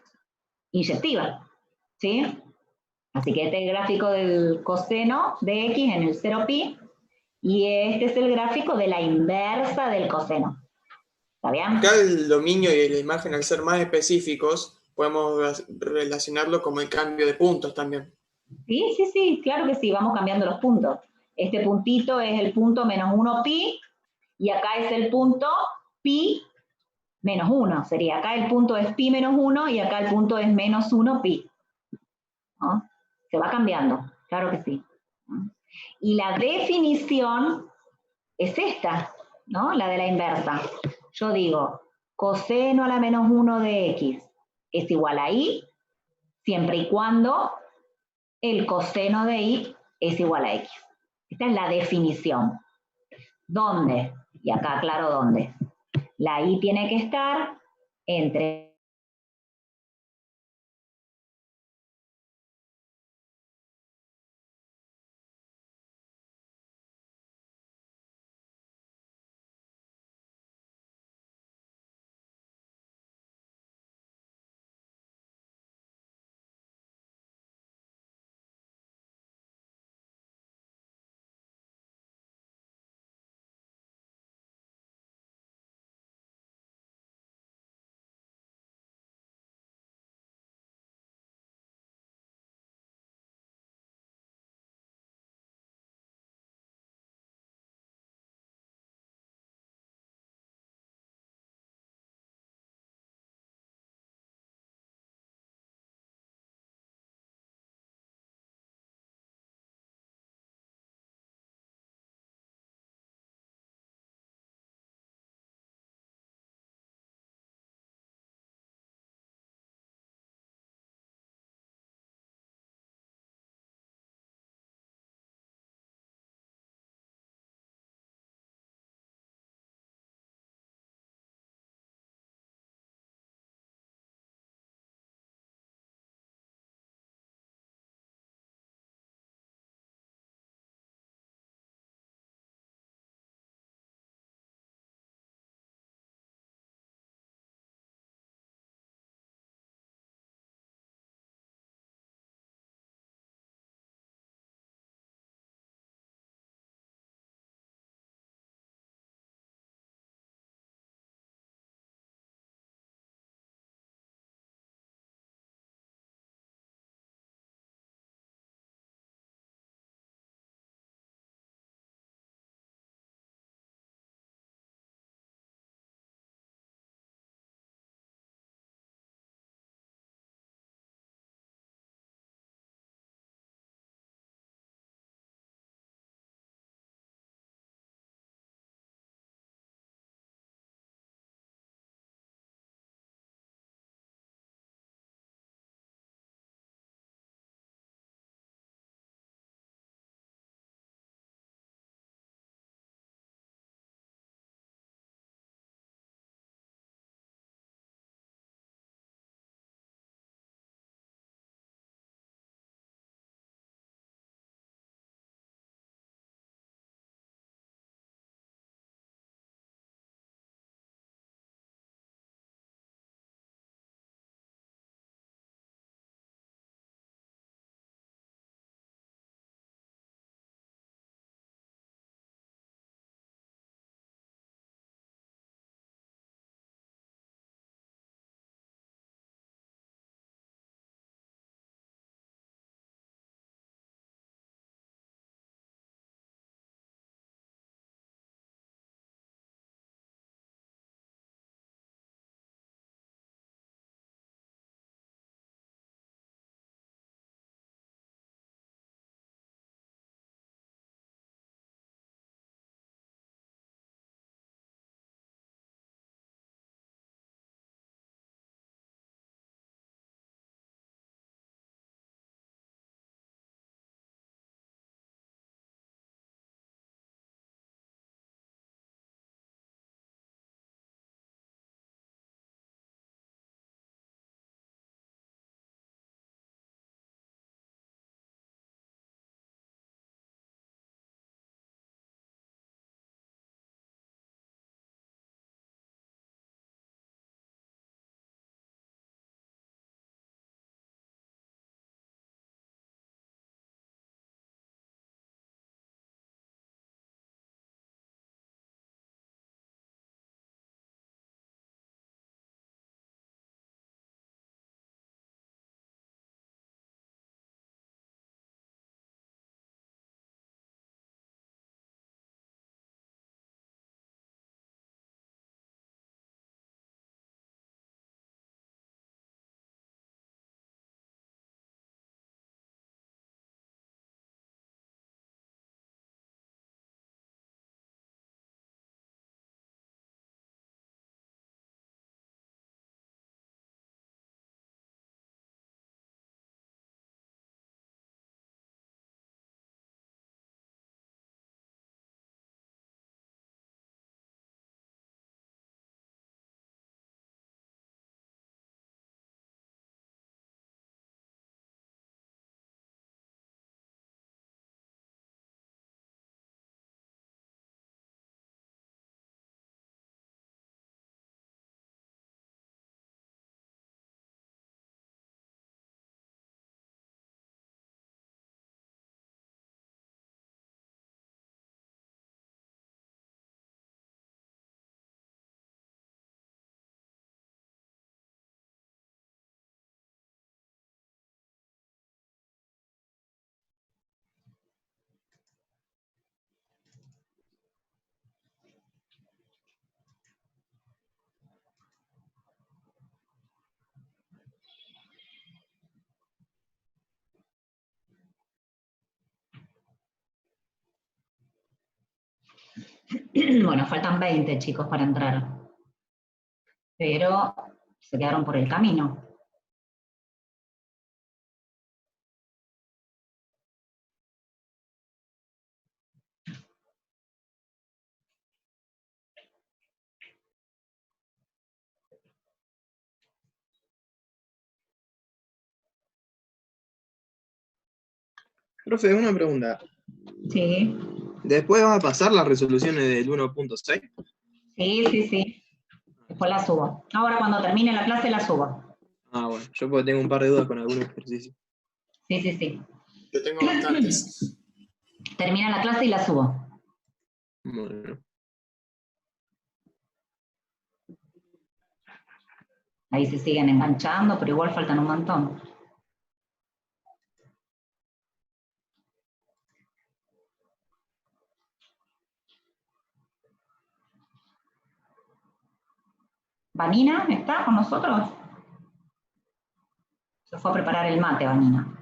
Speaker 6: inyectiva. ¿Sí? Así que este es el gráfico del coseno de x en el 0pi, y este es el gráfico de la inversa del coseno. ¿Está bien?
Speaker 3: Acá el dominio y la imagen, al ser más específicos, podemos relacionarlo como el cambio de puntos también.
Speaker 6: Sí, claro que sí, vamos cambiando los puntos. Este puntito es el punto menos 1 pi, y acá es el punto pi menos 1. Sería, acá el punto es pi menos 1 y acá el punto es menos 1 pi. ¿No? Se va cambiando, claro que sí. ¿No? Y la definición es esta, ¿no? La de la inversa. Yo digo, coseno a la menos 1 de x es igual a y, siempre y cuando el coseno de y es igual a x. Esta es la definición. ¿Dónde? Y acá aclaro dónde. La y tiene que estar entre Bueno, faltan 20 chicos para entrar, pero se quedaron por el camino.
Speaker 2: Profe, una pregunta.
Speaker 6: Sí,
Speaker 2: ¿Después vas a pasar las resoluciones del 1.6?
Speaker 6: sí. Después la subo. Ahora cuando termine la clase la subo.
Speaker 2: Ah, bueno, yo porque tengo un par de dudas con algunos ejercicios.
Speaker 6: Sí.
Speaker 3: Yo tengo bastantes.
Speaker 6: Termina la clase y la subo.
Speaker 2: Bueno.
Speaker 6: Ahí se siguen enganchando, pero igual faltan un montón. ¿Vanina está con nosotros? Se fue a preparar el mate, Vanina.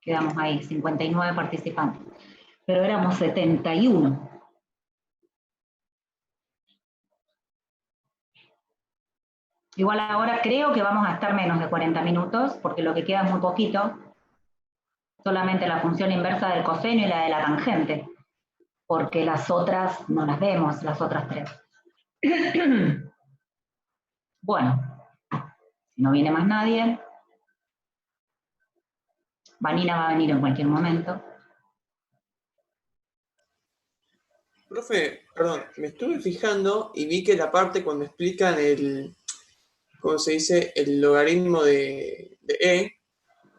Speaker 6: Quedamos ahí, 59 participantes. Pero éramos 71. Igual ahora creo que vamos a estar menos de 40 minutos, porque lo que queda es muy poquito. Solamente la función inversa del coseno y la de la tangente, porque las otras no las vemos, las otras tres. Bueno, si no viene más nadie, Vanina va a venir en cualquier momento.
Speaker 3: Profe, perdón, me estuve fijando y vi que la parte cuando explican ¿cómo se dice? El logaritmo de E,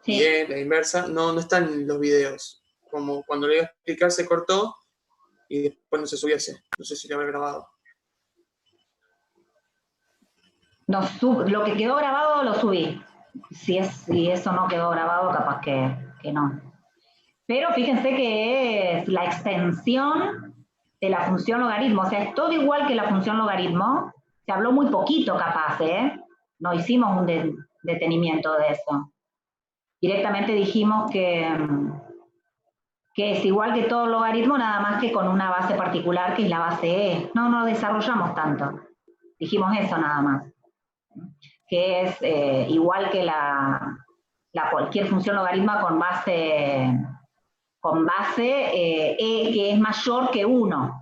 Speaker 6: Sí.
Speaker 3: y E, la inversa, no están en los videos. Como cuando lo iba a explicar se cortó y después no se subiese. No sé si lo habré grabado.
Speaker 6: Lo que quedó grabado lo subí. Si eso no quedó grabado, capaz que no. Pero fíjense que es la extensión de la función logaritmo. O sea, es todo igual que la función logaritmo. Se habló muy poquito capaz, ¿eh? No hicimos un detenimiento de eso. Directamente dijimos que es igual que todo logaritmo, nada más que con una base particular, que es la base E. No desarrollamos tanto. Dijimos eso nada más. Que es igual que cualquier función logaritma con base E, que es mayor que 1.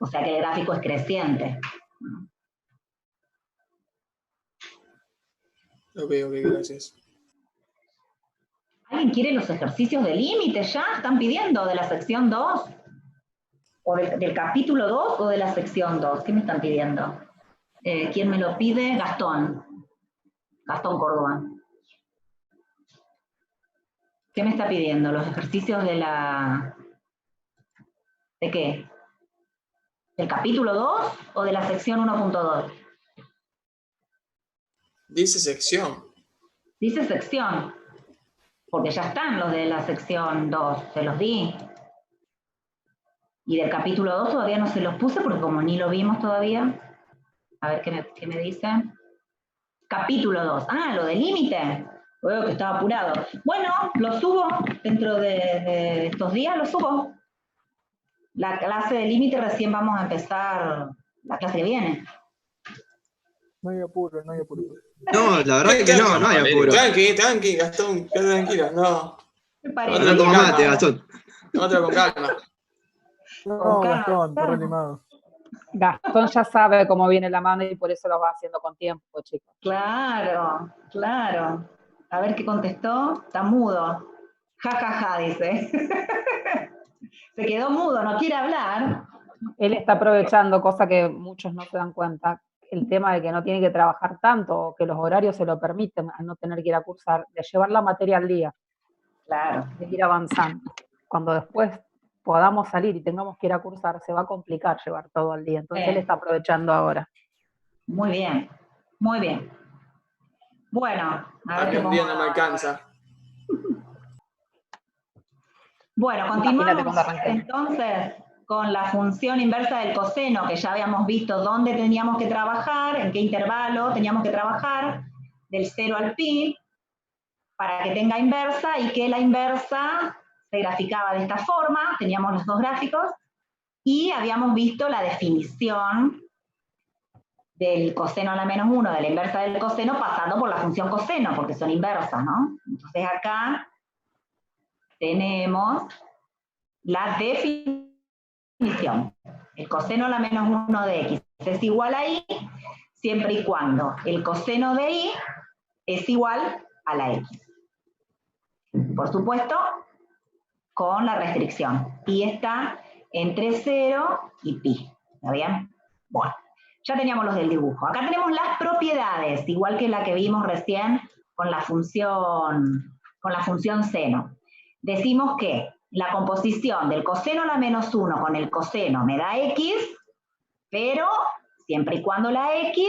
Speaker 6: O sea que el gráfico es creciente.
Speaker 3: Ok, gracias.
Speaker 6: ¿Alguien quiere los ejercicios de límite ya? ¿Están pidiendo de la sección 2? ¿O del capítulo 2 o de la sección 2? ¿Qué me están pidiendo? ¿Quién me lo pide? Gastón Córdoba. ¿Qué me está pidiendo? ¿Los ejercicios de ¿de qué? ¿Del capítulo 2 o de la sección 1.2?
Speaker 3: Dice sección.
Speaker 6: Dice sección, porque ya están los de la sección 2, se los di. Y del capítulo 2 todavía no se los puse porque como ni lo vimos todavía. A ver qué me dicen. Capítulo 2. Ah, lo del límite. Veo que estaba apurado. Bueno, lo subo dentro de estos días, lo subo. La clase de límite recién vamos a empezar la clase que viene.
Speaker 10: No hay apuro.
Speaker 2: No, la verdad que no hay apuro.
Speaker 3: Tranqui, Gastón, quédate tranquilo, no.
Speaker 6: Me parece.
Speaker 2: Anda como mate, Gastón.
Speaker 3: Tómatelo con calma.
Speaker 10: No, Gastón, está relimado.
Speaker 1: Gastón ya sabe cómo viene la mano y por eso lo va haciendo con tiempo, chicos.
Speaker 6: Claro. A ver qué contestó. Está mudo. Ja, dice. Se quedó mudo, no quiere hablar.
Speaker 1: Él está aprovechando, cosa que muchos no se dan cuenta, el tema de que no tiene que trabajar tanto, o que los horarios se lo permiten, al no tener que ir a cursar, de llevar la materia al día.
Speaker 6: Claro.
Speaker 1: De ir avanzando. cuando después podamos salir y tengamos que ir a cursar, se va a complicar llevar todo al día. Entonces él está aprovechando ahora.
Speaker 6: Muy bien, muy bien. Bueno,
Speaker 3: a ver. Un día no me alcanza.
Speaker 6: Bueno, continuamos entonces con la función inversa del coseno, que ya habíamos visto dónde teníamos que trabajar, en qué intervalo teníamos que trabajar, del 0 al pi, para que tenga inversa, y que la inversa se graficaba de esta forma, teníamos los dos gráficos, y habíamos visto la definición del coseno a la menos 1, de la inversa del coseno, pasando por la función coseno, porque son inversas, ¿no? Entonces acá tenemos la definición. El coseno a la menos 1 de x es igual a y, siempre y cuando el coseno de y es igual a la x. Por supuesto, con la restricción. Y está entre 0 y pi. ¿Está bien? Bueno, ya teníamos los del dibujo. Acá tenemos las propiedades, igual que la que vimos recién con la función seno. Decimos que la composición del coseno a la menos 1 con el coseno me da x, pero siempre y cuando la x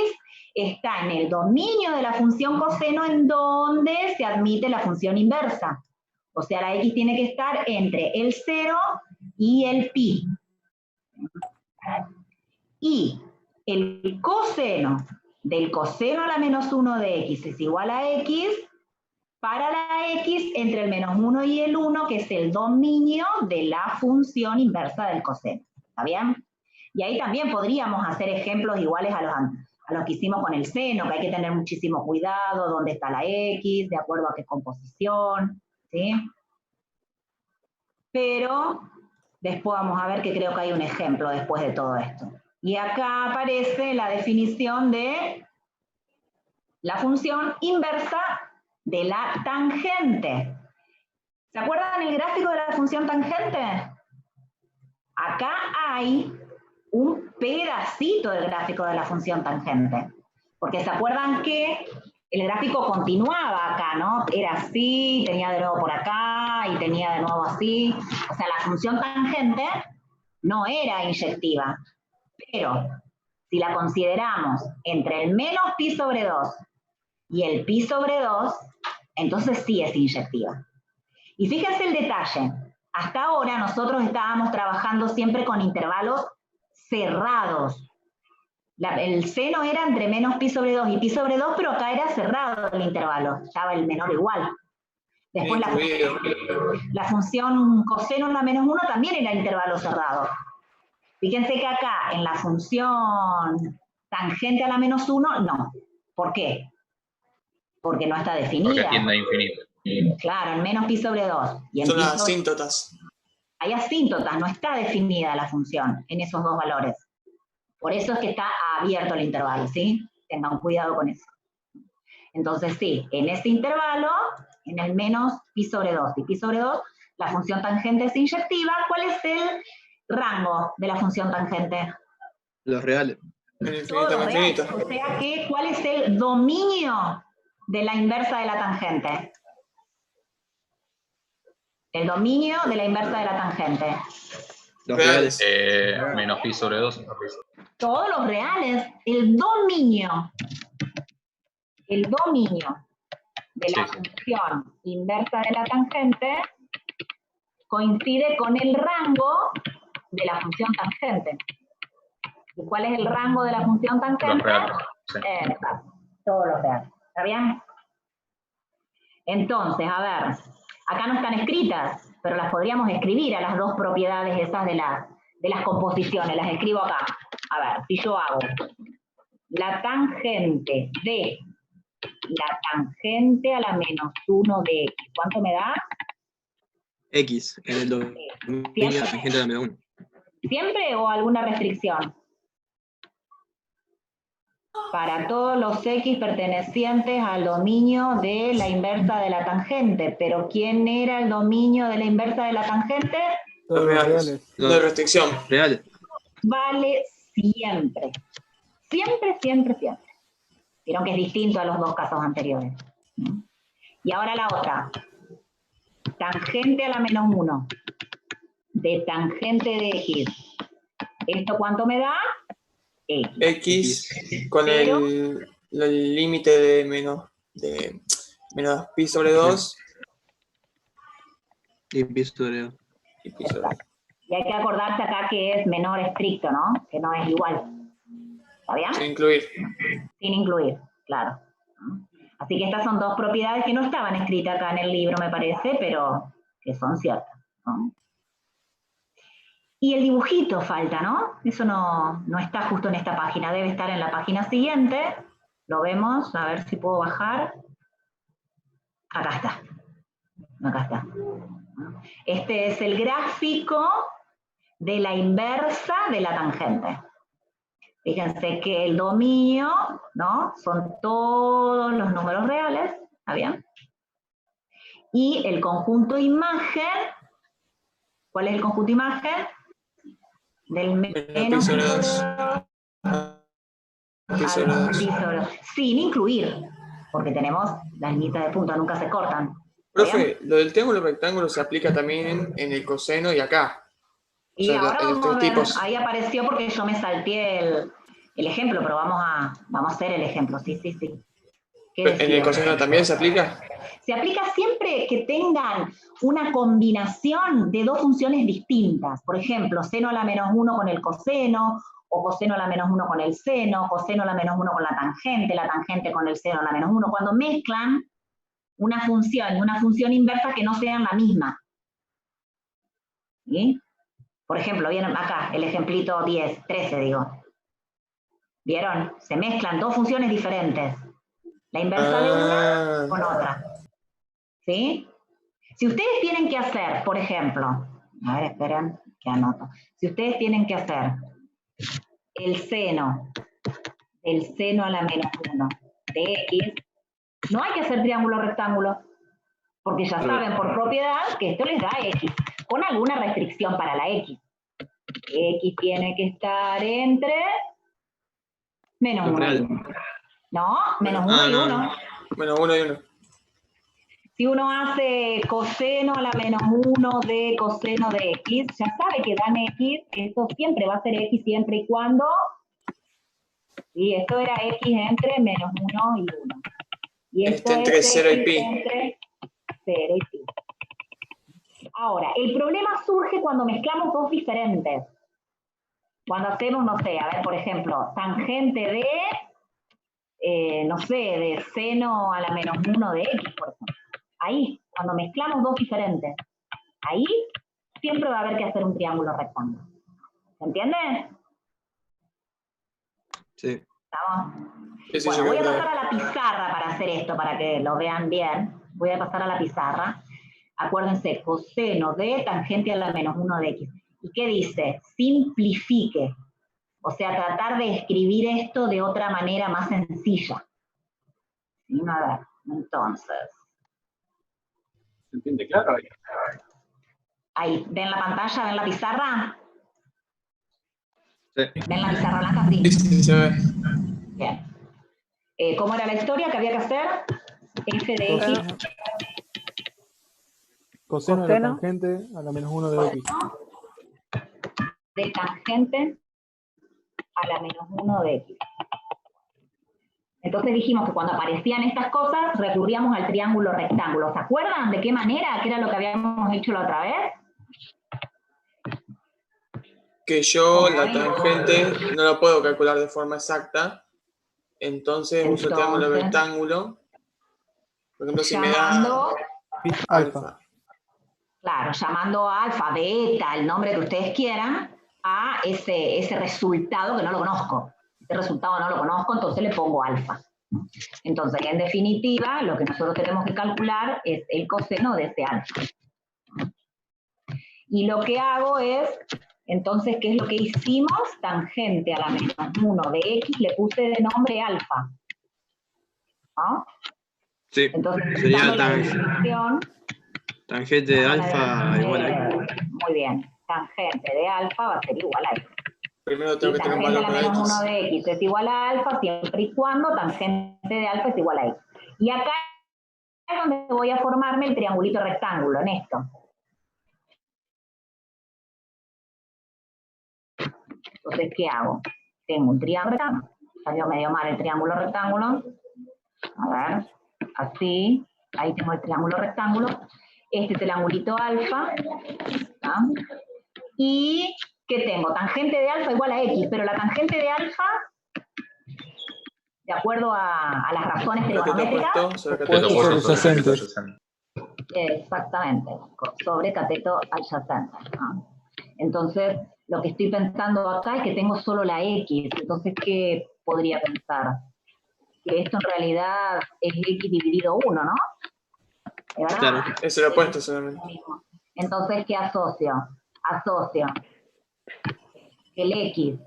Speaker 6: está en el dominio de la función coseno en donde se admite la función inversa. O sea, la x tiene que estar entre el 0 y el pi. Y el coseno del coseno a la menos 1 de x es igual a x para la x entre el menos 1 y el 1, que es el dominio de la función inversa del coseno. ¿Está bien? Y ahí también podríamos hacer ejemplos iguales a los que hicimos con el seno, que hay que tener muchísimo cuidado, dónde está la x, de acuerdo a qué composición, ¿sí? Pero después vamos a ver que creo que hay un ejemplo después de todo esto. Y acá aparece la definición de la función inversa de la tangente. ¿Se acuerdan el gráfico de la función tangente? Acá hay un pedacito del gráfico de la función tangente. Porque se acuerdan que el gráfico continuaba acá, ¿no? Era así, tenía de nuevo por acá, y tenía de nuevo así. O sea, la función tangente no era inyectiva. Pero si la consideramos entre el menos pi sobre 2 y el pi sobre 2, entonces sí es inyectiva. Y fíjense el detalle. Hasta ahora nosotros estábamos trabajando siempre con intervalos cerrados. El seno era entre menos pi sobre 2 y pi sobre 2, pero acá era cerrado el intervalo. Estaba el menor igual. Después la función coseno a la menos 1 también era intervalo cerrado. Fíjense que acá en la función tangente a la menos 1, no. ¿Por qué? Porque no está definida.
Speaker 9: Porque tiende a infinito.
Speaker 6: Claro, en menos pi sobre 2. Y en
Speaker 3: son asíntotas.
Speaker 6: Hay asíntotas, no está definida la función en esos dos valores. Por eso es que está abierto el intervalo, ¿sí? Tengan cuidado con eso. Entonces, sí, en ese intervalo, en el menos pi sobre 2 y pi sobre 2, la función tangente es inyectiva. ¿Cuál es el rango de la función tangente?
Speaker 2: Los reales.
Speaker 3: El infinito, infinito.
Speaker 6: O sea que, ¿cuál es el dominio de la inversa de la tangente? El dominio de la inversa de la tangente.
Speaker 2: Los reales.
Speaker 9: Menos pi sobre 2.
Speaker 6: Todos los reales. El dominio de la función inversa de la tangente coincide con el rango de la función tangente. ¿Y cuál es el rango de la función tangente?
Speaker 9: Los reales. Sí.
Speaker 6: Todos los reales. ¿Está bien? Entonces, a ver, acá no están escritas, pero las podríamos escribir a las dos propiedades esas de las composiciones. Las escribo acá. A ver, si yo hago la tangente de la tangente a la menos 1 de x, ¿cuánto me da?
Speaker 2: X, en el dominio de la tangente de la menos 1.
Speaker 6: ¿Siempre o alguna restricción? Para todos los x pertenecientes al dominio de la inversa de la tangente. ¿Pero quién era el dominio de la inversa de la tangente?
Speaker 3: Los reales. No hay restricción.
Speaker 2: Reales.
Speaker 6: Vale siempre. Siempre, siempre, siempre. Vieron que es distinto a los dos casos anteriores. Y ahora la otra. tangente a la menos 1 de tangente de X. ¿Esto cuánto me da?
Speaker 3: X con
Speaker 6: Pero-
Speaker 3: el límite de menos pi sobre 2
Speaker 2: Y pi sobre 2.
Speaker 3: y pi sobre 2.
Speaker 6: Y hay que acordarse acá que es menor estricto, ¿no? Que no es igual. ¿Está bien?
Speaker 3: Sin incluir.
Speaker 6: Sin incluir, claro. Así que estas son dos propiedades que no estaban escritas acá en el libro, me parece, pero que son ciertas, ¿no? Y el dibujito falta, ¿no? Eso no está justo en esta página, debe estar en la página siguiente. Lo vemos, a ver si puedo bajar. Acá está. Acá está. Este es el gráfico de la inversa de la tangente. Fíjense que el dominio, ¿no? Son todos los números reales, ¿está bien? Y el conjunto imagen, ¿cuál es el conjunto imagen? Del menos
Speaker 3: pi sobre 2. Pi sobre 2.
Speaker 6: pi sobre 2. Sin incluir, porque tenemos las líneas de punta, nunca se cortan.
Speaker 3: Profe, lo del triángulo rectángulo se aplica también en el coseno y acá.
Speaker 6: Y
Speaker 3: O sea,
Speaker 6: ahora
Speaker 3: los
Speaker 6: vamos a
Speaker 3: tres
Speaker 6: ver,
Speaker 3: tipos.
Speaker 6: ahí apareció porque yo me salté el ejemplo, pero vamos a hacer el ejemplo, sí. ¿Qué
Speaker 3: ¿En el
Speaker 6: decía?
Speaker 3: coseno también se aplica?
Speaker 6: Se aplica siempre que tengan una combinación de dos funciones distintas. Por ejemplo, seno a la menos 1 con el coseno, o coseno a la menos 1 con el seno, coseno a la menos 1 con la tangente con el seno a la menos 1. Cuando mezclan una función y una función inversa que no sean la misma. ¿Sí? Por ejemplo, vienen acá el ejemplito 13 digo. ¿Vieron? Se mezclan dos funciones diferentes. La inversa de una con otra. ¿Sí? Si ustedes tienen que hacer, por ejemplo, a ver, esperen, que anoto. Si ustedes tienen que hacer el seno a la menos 1 de X, no hay que hacer triángulo rectángulo, porque ya saben por propiedad que esto les da X, con alguna restricción para la X. X tiene que estar entre menos 1 y 1. ¿No? Menos 1 y 1.
Speaker 3: Menos 1 y 1.
Speaker 6: Si uno hace coseno a la menos 1 de coseno de X, ya sabe que dan X, esto siempre va a ser X siempre y cuando, y esto era X entre menos 1 y 1. Y esto
Speaker 3: entre
Speaker 6: es
Speaker 3: 0 y
Speaker 6: X
Speaker 3: pi.
Speaker 6: entre 0 y pi. Ahora, el problema surge cuando mezclamos dos diferentes. Cuando hacemos, no sé, a ver, por ejemplo, tangente de, no sé, de seno a la menos 1 de X, por ejemplo. Ahí, cuando mezclamos dos diferentes, ahí siempre va a haber que hacer un triángulo rectángulo. ¿Se entiende?
Speaker 2: Sí.
Speaker 6: ¿Estamos?
Speaker 3: Sí,
Speaker 6: Bueno,
Speaker 3: yo
Speaker 6: voy a
Speaker 3: creo
Speaker 6: pasar a la pizarra para hacer esto, para que lo vean bien. Voy a pasar a la pizarra. Acuérdense, coseno de tangente a la menos 1 de X. ¿Y qué dice? Simplifique. O sea, tratar de escribir esto de otra manera más sencilla. ¿Sí? A ver, entonces.
Speaker 9: ¿Se entiende claro?
Speaker 6: Ahí, ¿ven la pantalla? ¿Ven la pizarra?
Speaker 2: Sí.
Speaker 6: ¿Ven la pizarra blanca? Sí.
Speaker 3: Sí, se ve.
Speaker 6: Bien. ¿Cómo era la historia que había que hacer? F de X.
Speaker 10: Coseno de la
Speaker 1: Coseno.
Speaker 10: tangente a la menos 1 de X.
Speaker 6: De tangente a la menos 1 de X. Entonces dijimos que cuando aparecían estas cosas, recurríamos al triángulo rectángulo. ¿Se acuerdan de qué manera? ¿Qué era lo que habíamos hecho la otra vez?
Speaker 3: Que yo la tangente no lo puedo calcular de forma exacta, entonces uso el triángulo rectángulo. Por ejemplo, si me da alfa.
Speaker 6: Claro, llamando a alfa, beta, el nombre que ustedes quieran, a ese resultado que no lo conozco. Este resultado no lo conozco, entonces le pongo alfa. Entonces, en definitiva, lo que nosotros tenemos que calcular es el coseno de ese alfa. Y lo que hago es, entonces, ¿qué es lo que hicimos? Tangente a la menos 1 de X, le puse de nombre alfa. ¿No?
Speaker 2: Sí,
Speaker 6: entonces,
Speaker 2: sería
Speaker 6: la definición,
Speaker 2: tangente de alfa igual a X.
Speaker 6: muy bien, tangente de alfa va a ser igual a X.
Speaker 3: Primero tengo
Speaker 6: Y
Speaker 3: que tener un
Speaker 6: tangente a
Speaker 3: valor
Speaker 6: la
Speaker 3: para
Speaker 6: menos
Speaker 3: X.
Speaker 6: 1 de X es igual a alfa siempre y cuando tangente de alfa es igual a X. Y acá es donde voy a formarme el triangulito rectángulo, en esto. Entonces, ¿qué hago? Tengo un triángulo rectángulo. Salió medio mal el triángulo rectángulo. A ver, así. Ahí tengo el triángulo rectángulo. Este es el angulito alfa. ¿Ah? Y, ¿qué tengo? Tangente de alfa igual a x, pero la tangente de alfa, de acuerdo a las razones trigonométricas,
Speaker 10: Adyacente.
Speaker 6: exactamente, sobre cateto adyacente. ¿No? Entonces, lo que estoy pensando acá es que tengo solo la x, entonces, ¿qué podría pensar? Que esto en realidad es x dividido 1, ¿no? ¿Verdad?
Speaker 3: Claro, es el opuesto solamente.
Speaker 6: Entonces, ¿qué asocio? Asocio que el x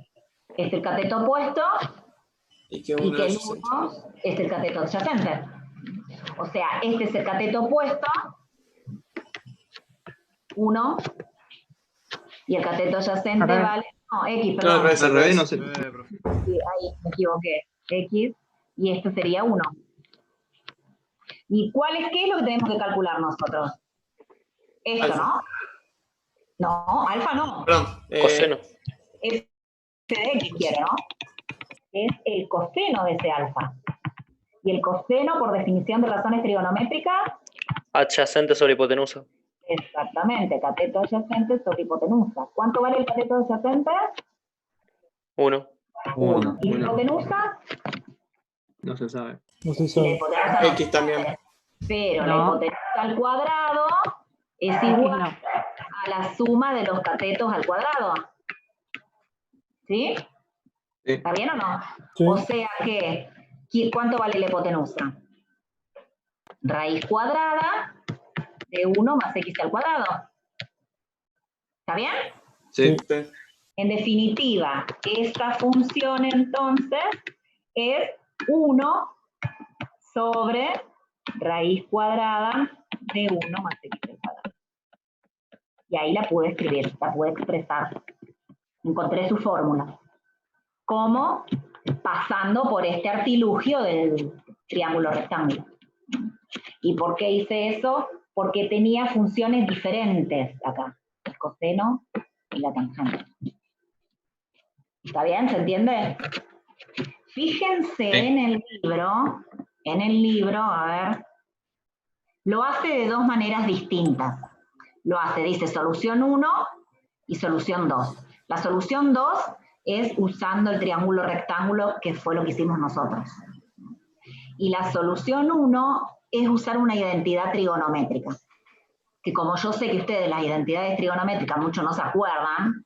Speaker 6: es el cateto opuesto
Speaker 3: Y que
Speaker 6: y
Speaker 3: uno
Speaker 6: que el
Speaker 3: es
Speaker 6: 1 es el cateto adyacente. O sea, este es el cateto opuesto, 1, y el cateto adyacente vale, no, x, perdón.
Speaker 2: No, al revés, no sé.
Speaker 6: Sí, ahí me equivoqué, x, y esto sería 1. ¿Y qué es lo que tenemos que calcular nosotros? Esto,
Speaker 3: Alfa.
Speaker 6: ¿no? No, alfa no.
Speaker 3: Perdón.
Speaker 8: Coseno.
Speaker 6: F de x quiere, ¿no? Es el coseno de ese alfa. Y el coseno, por definición de razones trigonométricas,
Speaker 8: Adyacente sobre hipotenusa.
Speaker 6: exactamente, cateto adyacente sobre hipotenusa. ¿Cuánto vale el cateto adyacente?
Speaker 8: 1.
Speaker 6: 1. ¿Y la hipotenusa?
Speaker 2: No se sabe.
Speaker 10: No se
Speaker 6: La
Speaker 10: sabe.
Speaker 6: hipotenusa no.
Speaker 3: X también.
Speaker 6: Pero
Speaker 1: No.
Speaker 6: la hipotenusa al cuadrado es igual a la suma de los catetos al cuadrado. ¿Sí?
Speaker 2: Sí.
Speaker 6: ¿Está bien o no?
Speaker 10: Sí.
Speaker 6: O sea que, ¿cuánto vale la hipotenusa? Raíz cuadrada de 1 más x al cuadrado. ¿Está bien?
Speaker 2: Sí.
Speaker 3: Sí.
Speaker 6: En definitiva, esta función entonces es 1 sobre raíz cuadrada de 1 más x al cuadrado. Y ahí la pude escribir, la pude expresar. Encontré su fórmula. ¿Cómo? Pasando por este artilugio del triángulo rectángulo. ¿Y por qué hice eso? Porque tenía funciones diferentes acá. El coseno y la tangente. ¿Está bien? ¿Se entiende? Fíjense en el libro, a ver, lo hace de dos maneras distintas. Lo hace, dice solución 1 y solución 2. La solución 2 es usando el triángulo rectángulo, que fue lo que hicimos nosotros. Y la solución 1 es usar una identidad trigonométrica. Que como yo sé que ustedes las identidades trigonométricas mucho no se acuerdan,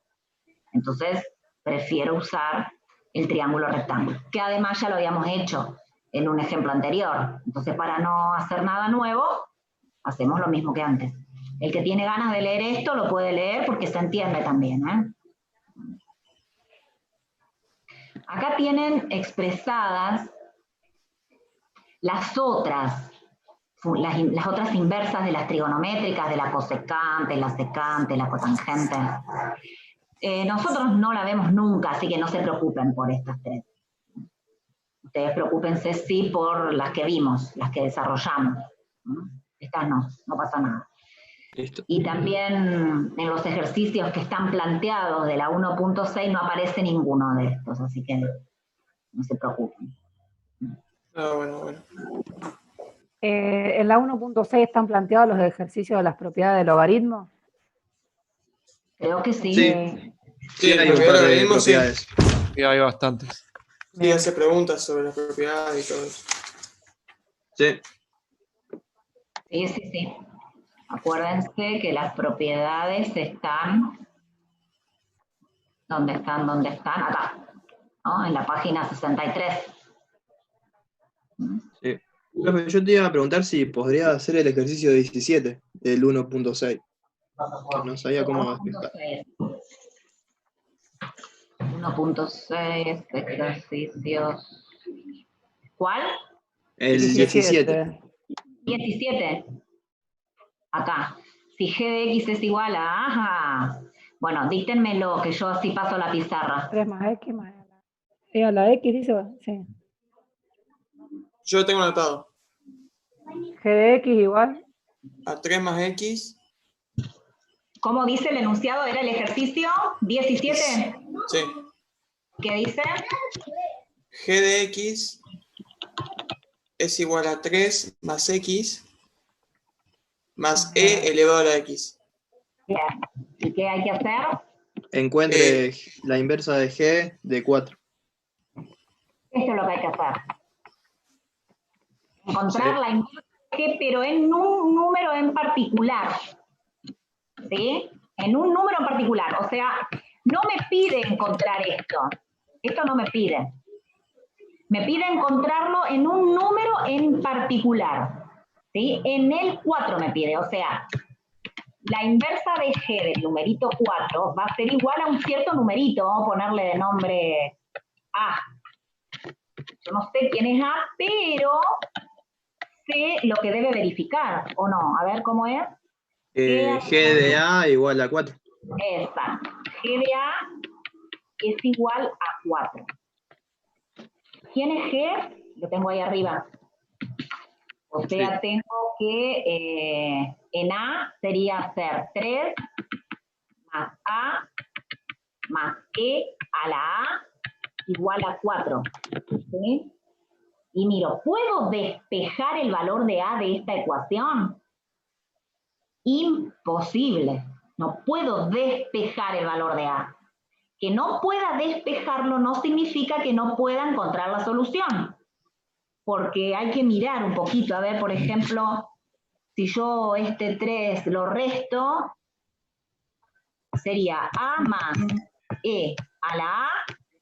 Speaker 6: entonces prefiero usar el triángulo rectángulo, que además ya lo habíamos hecho en un ejemplo anterior. Entonces, para no hacer nada nuevo, hacemos lo mismo que antes. El que tiene ganas de leer esto lo puede leer porque se entiende también, ¿eh? Acá tienen expresadas las otras inversas de las trigonométricas, de la cosecante, la secante, la cotangente. Nosotros no la vemos nunca, así que no se preocupen por estas tres. Ustedes preocúpense sí por las que vimos, las que desarrollamos. Estas no pasa nada.
Speaker 2: Listo.
Speaker 6: Y también en los ejercicios que están planteados de la 1.6 no aparece ninguno de estos, así que no se preocupen.
Speaker 3: Ah, bueno.
Speaker 1: En la 1.6 están planteados los ejercicios de las propiedades del logaritmo.
Speaker 6: Creo que sí.
Speaker 2: Sí, hay un par de propiedades.
Speaker 11: Sí, hay bastantes.
Speaker 3: Sí, hace preguntas sobre las propiedades y todo eso.
Speaker 2: Sí.
Speaker 6: Sí. Acuérdense que las propiedades están... ¿Dónde están? Acá, ¿no? En la página 63.
Speaker 2: Sí. Profe, yo te iba a preguntar si podría hacer el ejercicio 17 del 1.6. Que no sabía cómo explicar.
Speaker 6: 1.6, ejercicios... ¿Cuál?
Speaker 2: El 17.
Speaker 6: 17. Acá. Si g de x es igual a... Ajá. Bueno, díctenmelo, que yo así paso la pizarra.
Speaker 1: 3 más x más la x, dice. Sí.
Speaker 3: Yo lo tengo anotado.
Speaker 1: G de X igual.
Speaker 3: A 3 más X.
Speaker 6: ¿Cómo dice el enunciado? ¿Era el ejercicio 17?
Speaker 3: Sí.
Speaker 6: ¿Qué dice?
Speaker 3: G de X es igual a 3 más X más E elevado a la X.
Speaker 6: Bien. ¿Y qué hay que hacer?
Speaker 2: Encuentre la inversa de G de 4.
Speaker 6: Esto es lo que hay que hacer. Encontrar la inversa de G, pero en un número en particular. ¿Sí? En un número en particular. O sea, no me pide encontrar esto. Esto no me pide. Me pide encontrarlo en un número en particular. ¿Sí? En el 4 me pide. O sea, la inversa de G del numerito 4 va a ser igual a un cierto numerito. Vamos a ponerle de nombre A. Yo no sé quién es A, pero sé lo que debe verificar, ¿o no? A ver, ¿cómo es?
Speaker 2: G de A igual a 4.
Speaker 6: Exacto. G de A es igual a 4. ¿Quién es G? Lo tengo ahí arriba. O sea,
Speaker 2: Sí.
Speaker 6: tengo que en A sería ser 3 más A más E a la A igual a 4. ¿Sí? Y miro, ¿puedo despejar el valor de A de esta ecuación? Imposible. No puedo despejar el valor de A. Que no pueda despejarlo no significa que no pueda encontrar la solución. Porque hay que mirar un poquito. A ver, por ejemplo, si yo este 3 lo resto, sería A más E a la A,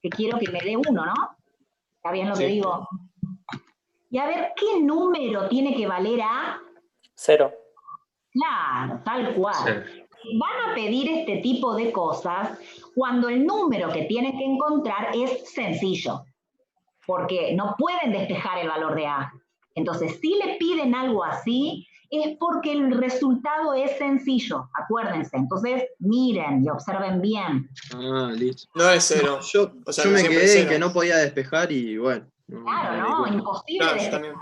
Speaker 6: que quiero que me dé 1, ¿no? ¿Está bien lo que digo? Y a ver, ¿qué número tiene que valer A?
Speaker 8: 0.
Speaker 6: Claro, tal cual. Van a pedir este tipo de cosas cuando el número que tienen que encontrar es sencillo, porque no pueden despejar el valor de A. Entonces, si le piden algo así, es porque el resultado es sencillo, acuérdense. Entonces, miren y observen bien.
Speaker 2: Ah, listo.
Speaker 3: No es 0.
Speaker 2: Yo me quedé en que no podía despejar y bueno.
Speaker 6: Claro, ¿no? Imposible
Speaker 3: Claro, yo
Speaker 6: despejar.
Speaker 3: también.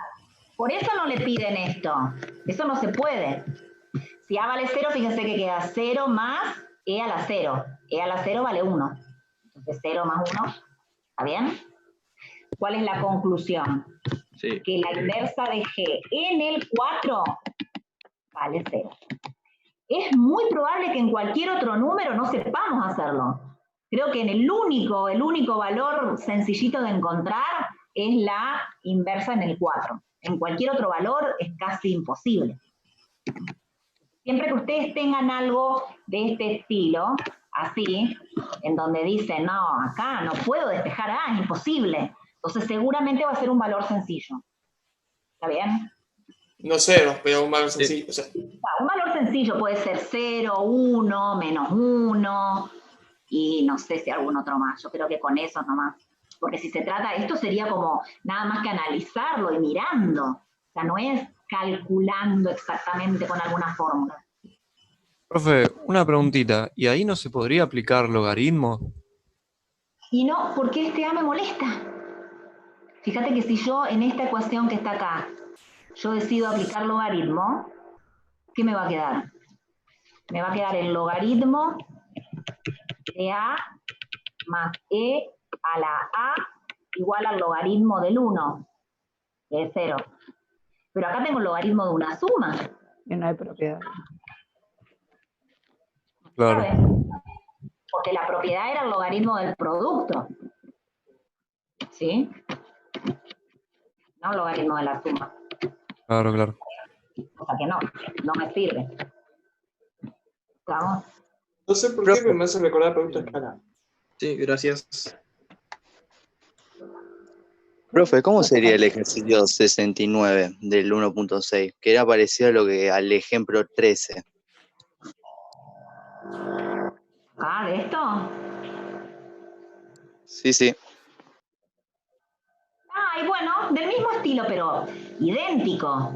Speaker 6: Por eso no le piden esto. Eso no se puede. Si A vale 0, fíjense que queda 0 más E a la 0. E a la 0 vale 1. Entonces 0 más 1, ¿está bien? ¿Cuál es la conclusión?
Speaker 2: Sí.
Speaker 6: Que la inversa de G en el 4 vale 0. Es muy probable que en cualquier otro número no sepamos hacerlo. Creo que en el único valor sencillito de encontrar es la inversa en el 4. En cualquier otro valor es casi imposible. Siempre que ustedes tengan algo de este estilo, así, en donde dicen, no, acá no puedo despejar A, es imposible. Entonces seguramente va a ser un valor sencillo. ¿Está bien?
Speaker 3: No 0, pero un valor sencillo. O sea,
Speaker 6: Un valor sencillo puede ser 0, 1, menos 1, y no sé si algún otro más. Yo creo que con esos nomás. Porque si se trata, esto sería como nada más que analizarlo y mirando. O sea, no es calculando exactamente con alguna fórmula.
Speaker 11: Profe, una preguntita. ¿Y ahí no se podría aplicar logaritmo?
Speaker 6: Y no, porque este A me molesta. Fíjate que si yo en esta ecuación que está acá, yo decido aplicar logaritmo, ¿qué me va a quedar? Me va a quedar el logaritmo de A más E a la A igual al logaritmo del 1, que es 0. Pero acá tengo el logaritmo de una suma.
Speaker 1: Y no hay propiedad.
Speaker 11: Claro.
Speaker 6: ¿Sabes? Porque la propiedad era el logaritmo del producto. ¿Sí? No el logaritmo de la suma.
Speaker 11: Claro, claro.
Speaker 6: O sea que no me sirve. ¿Estamos?
Speaker 3: no sé por qué, pero me hace recordar producto de escala.
Speaker 2: Sí, gracias.
Speaker 12: Profe, ¿cómo sería el ejercicio 69 del 1.6? Que era parecido a al ejemplo 13.
Speaker 6: Ah, ¿de esto?
Speaker 12: Sí, sí.
Speaker 6: Ah, y bueno, del mismo estilo, pero idéntico.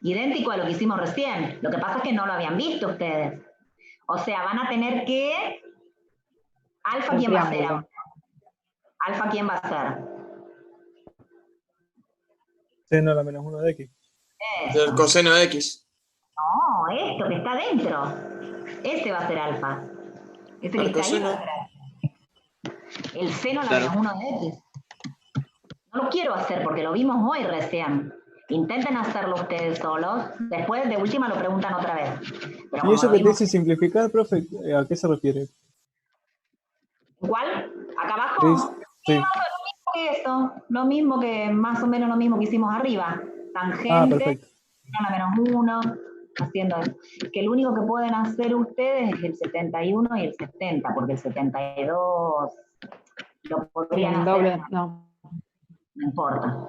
Speaker 6: Idéntico a lo que hicimos recién. Lo que pasa es que no lo habían visto ustedes. O sea, van a tener que... ¿Alfa quién va a ser ahora? ¿Alfa quién va a ser?
Speaker 10: Seno a la menos 1 de X.
Speaker 6: Eso.
Speaker 3: Del coseno de X.
Speaker 6: No, esto que está dentro. Ese va a ser alfa. Ese que
Speaker 3: El
Speaker 6: está ahí va a
Speaker 3: coseno.
Speaker 6: ser alfa. El seno a la
Speaker 2: Claro.
Speaker 6: menos 1 de X. No lo quiero hacer porque lo vimos hoy recién. Intenten hacerlo ustedes solos. Después, de última, lo preguntan otra vez. Pero
Speaker 10: ¿Y
Speaker 6: como
Speaker 10: eso
Speaker 6: lo
Speaker 10: que te
Speaker 6: vimos-
Speaker 10: dice simplificar, profe, a qué se refiere?
Speaker 6: ¿Cuál? ¿Acá abajo?
Speaker 10: Sí.
Speaker 6: Más o menos lo mismo que eso. Lo mismo que, más o menos lo mismo que hicimos arriba. Tangente,
Speaker 10: Ah, perfecto.
Speaker 6: a la menos 1, haciendo eso. Que lo único que pueden hacer ustedes es el 71 y el 70, porque el 72 lo podrían
Speaker 1: En
Speaker 6: hacer.
Speaker 1: doble, no.
Speaker 6: No importa.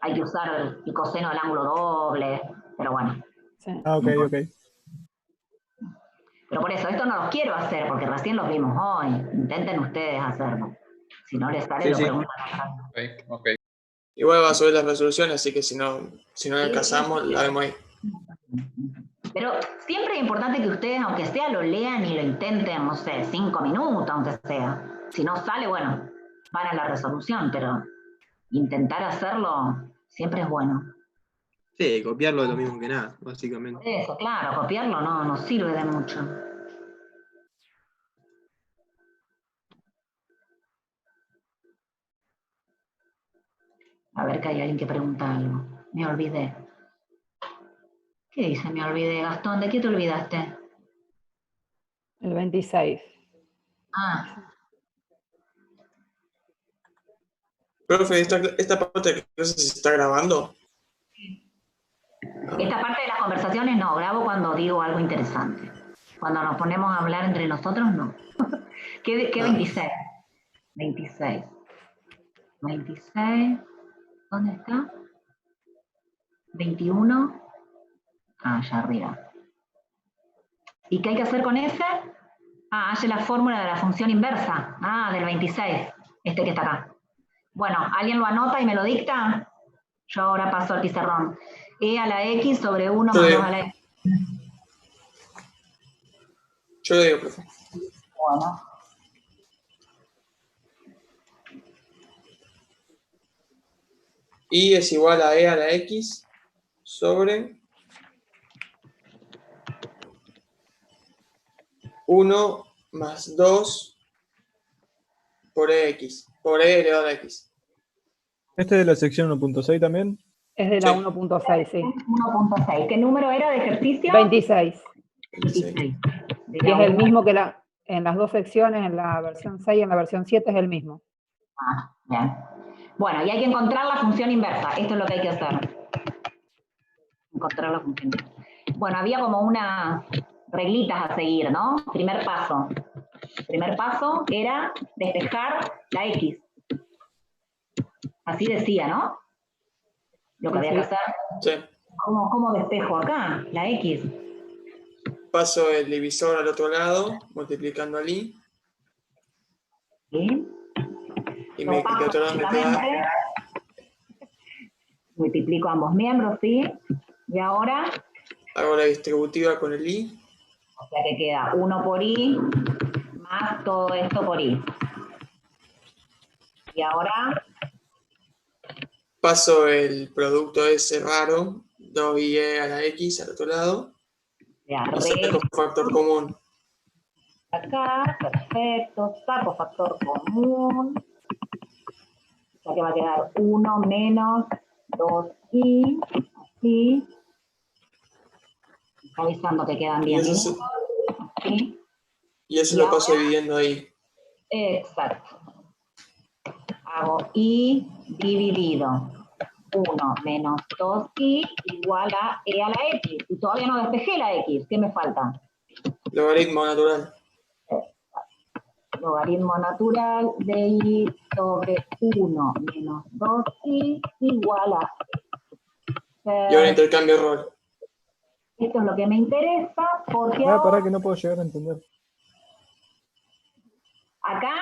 Speaker 6: Hay que usar el coseno del ángulo doble, pero bueno.
Speaker 1: Sí.
Speaker 10: Ah, ok, ok.
Speaker 6: Pero por eso, esto no los quiero hacer, porque recién los vimos hoy. Intenten ustedes hacerlo. Si no les sale,
Speaker 2: Sí,
Speaker 6: lo
Speaker 2: sí.
Speaker 6: preguntan otra vez.
Speaker 9: Ok.
Speaker 3: Igual va a subir la resolución, así que si no alcanzamos, la vemos ahí.
Speaker 6: Pero siempre es importante que ustedes, aunque sea, lo lean y lo intenten, no sé, 5 minutos, aunque sea. Si no sale, bueno, van a la resolución, pero intentar hacerlo siempre es bueno.
Speaker 2: Sí, copiarlo es lo mismo que nada, básicamente.
Speaker 6: Eso, claro, copiarlo no sirve de mucho. A ver que hay alguien que pregunta algo. Me olvidé. ¿Qué dice? Me olvidé, Gastón. ¿De qué te olvidaste?
Speaker 1: El 26.
Speaker 6: Ah,
Speaker 3: Profe, esta parte de clase se está grabando.
Speaker 6: esta parte de las conversaciones no, grabo cuando digo algo interesante. Cuando nos ponemos a hablar entre nosotros, no. ¿Qué 26? 26. 26. ¿Dónde está? 21. Ah, allá arriba. ¿Y qué hay que hacer con ese? Ah, hace la fórmula de la función inversa. Ah, del 26. Este que está acá. Bueno, ¿alguien lo anota y me lo dicta? Yo ahora paso al pizarrón. E a la X sobre 1
Speaker 3: Yo
Speaker 6: más
Speaker 3: digo.
Speaker 6: 2 a la X.
Speaker 3: Yo lo digo, profe.
Speaker 6: Bueno.
Speaker 3: Y es igual a E a la X sobre 1 más 2 por X. Por E elevado a X.
Speaker 10: ¿Este es de la sección 1.6 también?
Speaker 1: Es de la
Speaker 3: Sí.
Speaker 1: 1.6, sí.
Speaker 6: 1.6. ¿Qué número era de ejercicio?
Speaker 1: 26.
Speaker 6: 26.
Speaker 1: Y es el mismo que en las dos secciones, en la versión 6 y en la versión 7 es el mismo.
Speaker 6: Ah, bien. Bueno, y hay que encontrar la función inversa. Esto es lo que hay que hacer. Encontrar la función inversa. Bueno, había como unas reglitas a seguir, ¿no? Primer paso. Primer paso era despejar la X. Así decía, ¿no? Lo que había que hacer.
Speaker 3: Sí.
Speaker 6: ¿Cómo despejo acá? La X.
Speaker 3: Paso el divisor al otro lado, multiplicando al I.
Speaker 6: ¿Sí?
Speaker 3: Y
Speaker 6: Lo paso
Speaker 3: del otro lado me queda.
Speaker 6: básicamente. Multiplico ambos miembros, ¿sí? Y ahora,
Speaker 3: Hago la distributiva con el I.
Speaker 6: o sea que queda 1 por I más todo esto por I. Y ahora,
Speaker 3: Paso el producto ese raro, 2IE a la X al otro lado.
Speaker 6: de
Speaker 3: Y saco factor común.
Speaker 6: acá, perfecto, saco factor común. O sea que va a quedar 1 menos 2i, así. Está avisando que quedan 10 minutos. ¿Sí?
Speaker 3: Y eso
Speaker 6: Y
Speaker 3: lo paso
Speaker 6: ahora-
Speaker 3: dividiendo ahí.
Speaker 6: Exacto. Hago i dividido 1 menos 2i igual a e a la x. Y todavía no despejé la x. ¿Qué me falta?
Speaker 3: Logaritmo natural.
Speaker 6: Logaritmo natural de i sobre 1 menos 2i igual a...
Speaker 3: Y ahora intercambio rol.
Speaker 6: Esto es lo que me interesa porque
Speaker 10: Pará,
Speaker 6: ahora
Speaker 10: que no puedo llegar a entender.
Speaker 6: acá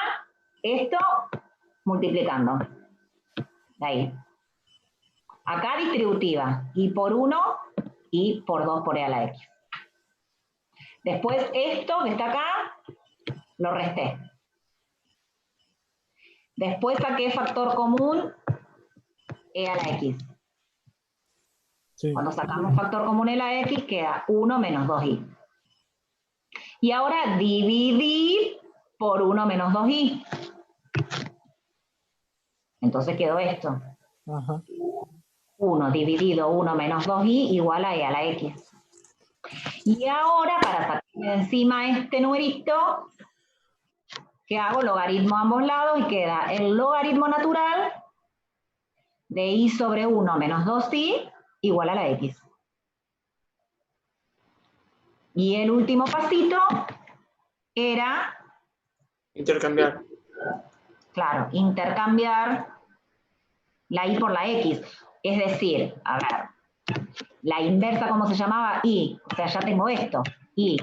Speaker 6: esto multiplicando. Ahí. Acá distributiva. I por 1 y por 2 por e a la x. Después esto que está acá lo resté. Después saqué factor común e a la x.
Speaker 10: Sí.
Speaker 6: Cuando sacamos factor común en la x, queda 1 menos 2i. Y ahora dividir por 1 menos 2i. Entonces quedó esto.
Speaker 10: Ajá.
Speaker 6: 1 dividido 1 menos 2i igual a e a la x. Y ahora, para sacar de encima este numerito, ¿qué hago? Logaritmo a ambos lados y queda el logaritmo natural de i sobre 1 menos 2i igual a la x. Y el último pasito era,
Speaker 3: Intercambiar.
Speaker 6: claro, intercambiar la i por la x. Es decir, a ver, la inversa, ¿cómo se llamaba? I. O sea, ya tengo esto. I.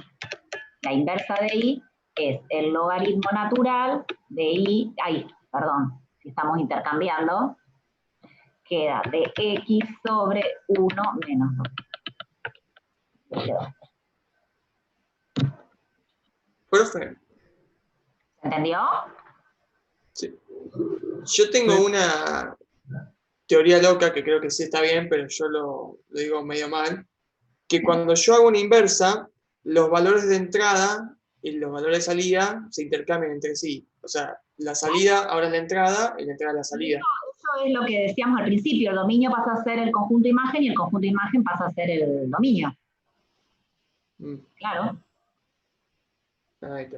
Speaker 6: La inversa de i es el logaritmo natural de i. Ay, perdón, si estamos intercambiando, queda de x sobre 1 menos 2.
Speaker 3: Profe,
Speaker 6: ¿Se entendió?
Speaker 3: sí. Yo tengo una teoría loca que creo que sí está bien, pero yo lo digo medio mal, que cuando yo hago una inversa, los valores de entrada y los valores de salida se intercambian entre sí. O sea, la salida ahora es la entrada y la entrada es la salida.
Speaker 6: Eso es lo que decíamos al principio. El dominio pasa a ser el conjunto de imagen y el conjunto de imagen pasa a ser el dominio. Claro.
Speaker 3: Ahí está.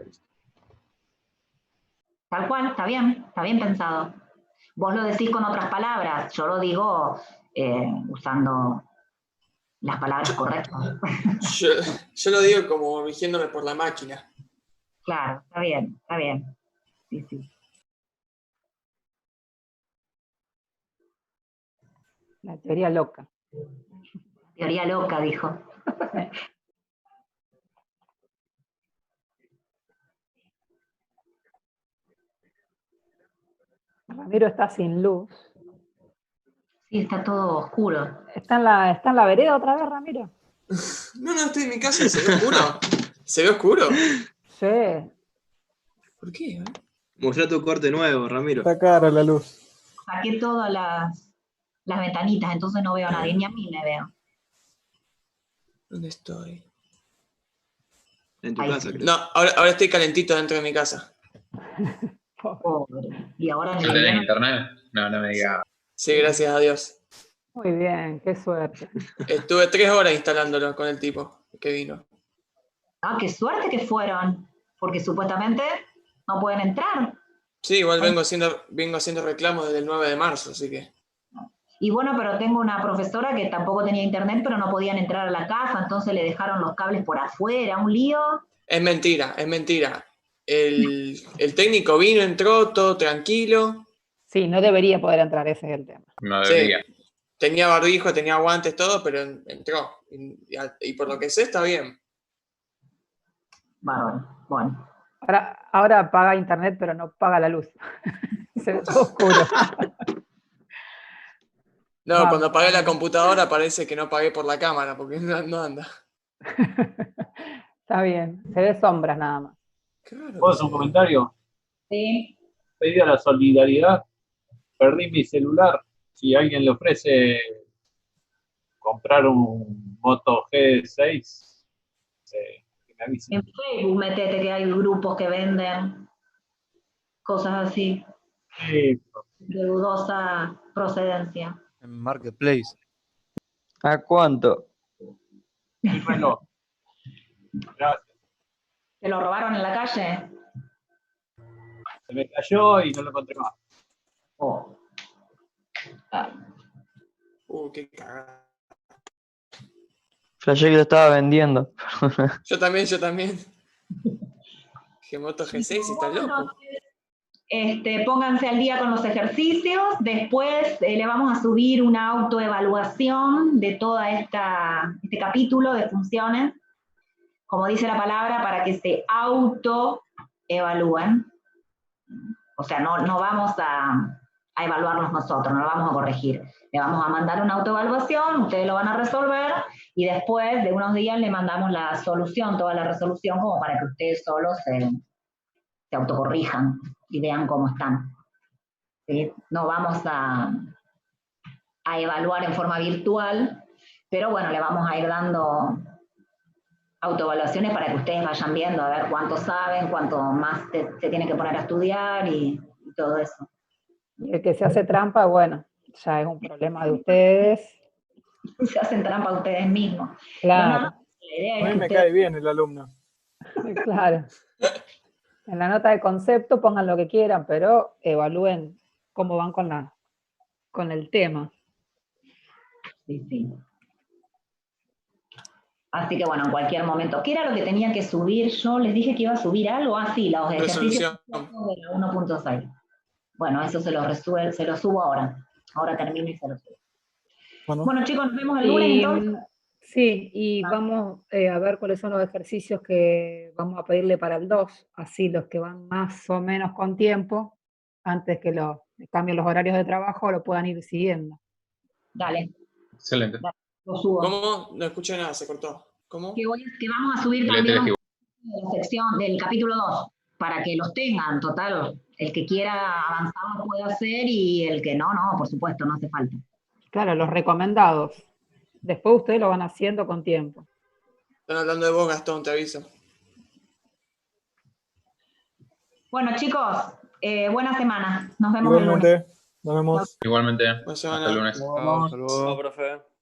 Speaker 6: Tal cual, está bien pensado. Vos lo decís con otras palabras, yo lo digo usando las palabras correctas.
Speaker 3: Yo lo digo como rigiéndome por la máquina.
Speaker 6: Claro, está bien, está bien. Sí, sí.
Speaker 1: La teoría loca.
Speaker 6: Teoría loca, dijo.
Speaker 1: Ramiro está sin luz.
Speaker 6: Sí, está todo oscuro.
Speaker 1: ¿Está en la vereda otra vez, Ramiro?
Speaker 3: No, estoy en mi casa y se ve oscuro. ¿Se ve oscuro?
Speaker 1: Sí.
Speaker 3: ¿Por qué?
Speaker 2: Mostrá tu corte nuevo, Ramiro.
Speaker 10: Está cara la luz.
Speaker 6: Saqué todas las ventanitas, entonces no veo a nadie, ni a mí me veo.
Speaker 3: ¿Dónde estoy?
Speaker 2: En tu
Speaker 6: Ahí
Speaker 2: casa,
Speaker 6: sí.
Speaker 2: creo.
Speaker 3: No, ahora estoy calentito dentro de mi casa.
Speaker 6: Pobre. Y ahora en
Speaker 9: ¿No
Speaker 6: el
Speaker 9: tenés
Speaker 6: invierno,
Speaker 9: internet? No, no me digas.
Speaker 3: Sí, gracias a Dios.
Speaker 1: Muy bien, qué suerte.
Speaker 3: Estuve 3 horas instalándolo con el tipo que vino.
Speaker 6: qué suerte que fueron, porque supuestamente no pueden entrar.
Speaker 3: Sí, igual vengo haciendo reclamos desde el 9 de marzo, así que...
Speaker 6: Y bueno, pero tengo una profesora que tampoco tenía internet, pero no podían entrar a la casa, entonces le dejaron los cables por afuera, un lío.
Speaker 3: Es mentira, es mentira. El técnico vino, entró, todo tranquilo.
Speaker 1: Sí, no debería poder entrar, ese es el tema.
Speaker 9: No
Speaker 3: Sí,
Speaker 9: debería.
Speaker 3: tenía barbijo, tenía guantes, todo, pero entró. Y por lo que sé, está bien.
Speaker 6: Bárbaro. Bueno.
Speaker 1: Ahora paga internet, pero no paga la luz. Se ve todo oscuro.
Speaker 3: No,
Speaker 1: Vamos.
Speaker 3: cuando apagué la computadora parece que no pagué por la cámara, porque no anda.
Speaker 1: Está bien, se ve sombras nada más.
Speaker 9: ¿Puedo hacer un comentario?
Speaker 6: Sí.
Speaker 9: Pedí a la solidaridad. Perdí mi celular. Si alguien le ofrece comprar un Moto G6, que me avise.
Speaker 6: En Facebook metete que hay grupos que venden cosas así,
Speaker 9: Sí,
Speaker 6: de dudosa procedencia.
Speaker 11: En Marketplace.
Speaker 13: ¿A cuánto?
Speaker 9: el reloj. Gracias.
Speaker 6: ¿Te lo robaron en la calle?
Speaker 9: Se me cayó y no lo encontré más.
Speaker 6: Oh.
Speaker 3: Qué cagada.
Speaker 13: Flashé que lo estaba vendiendo.
Speaker 3: Yo también. Gemoto G6, está loco.
Speaker 6: Pónganse al día con los ejercicios, después le vamos a subir una autoevaluación de todo este capítulo de funciones, como dice la palabra, para que se autoevalúen. O sea, no vamos a evaluarnos nosotros, no lo vamos a corregir. Le vamos a mandar una autoevaluación, ustedes lo van a resolver, y después de unos días le mandamos la solución, toda la resolución, como para que ustedes solos se autocorrijan y vean cómo están. ¿Sí? No vamos a evaluar en forma virtual, Pero bueno, le vamos a ir dando autoevaluaciones para que ustedes vayan viendo, a ver cuánto saben, cuánto más se tienen que poner a estudiar y todo eso.
Speaker 1: Y el que se hace trampa, bueno, ya es un problema de ustedes.
Speaker 6: Se hacen trampa ustedes mismos.
Speaker 1: Claro.
Speaker 6: No, la idea
Speaker 10: A
Speaker 6: es
Speaker 10: mí
Speaker 6: que
Speaker 10: me
Speaker 6: ustedes...
Speaker 10: cae bien el alumno.
Speaker 1: Claro. En la nota de concepto pongan lo que quieran, pero evalúen cómo van con el tema.
Speaker 6: Sí, sí. Así que bueno, en cualquier momento. ¿Qué era lo que tenía que subir? Yo les dije que iba a subir algo así, los ejercicios de la 1.6. Bueno, eso se lo subo ahora. Ahora termino y se lo subo. Bueno, chicos, nos vemos el lunes entonces.
Speaker 1: Sí, y vamos a ver cuáles son los ejercicios que vamos a pedirle para el 2, así los que van más o menos con tiempo, antes que cambien los horarios de trabajo, lo puedan ir siguiendo.
Speaker 6: Dale.
Speaker 4: Excelente.
Speaker 6: Dale, lo subo.
Speaker 3: ¿Cómo? No escuché nada, se cortó. ¿Cómo?
Speaker 6: Que vamos a subir también de la sección del capítulo 2, para que los tengan, total. El que quiera avanzar lo puede hacer y el que no, por supuesto, no hace falta.
Speaker 1: Claro, los recomendados. Después ustedes lo van haciendo con tiempo.
Speaker 3: Están hablando de vos, Gastón, te aviso.
Speaker 6: Bueno, chicos, buena semana. Nos vemos el lunes.
Speaker 10: Igualmente, nos vemos.
Speaker 4: Igualmente.
Speaker 3: Buena semana.
Speaker 4: Hasta el lunes.
Speaker 11: Chao, hasta luego.
Speaker 8: Chao, profe.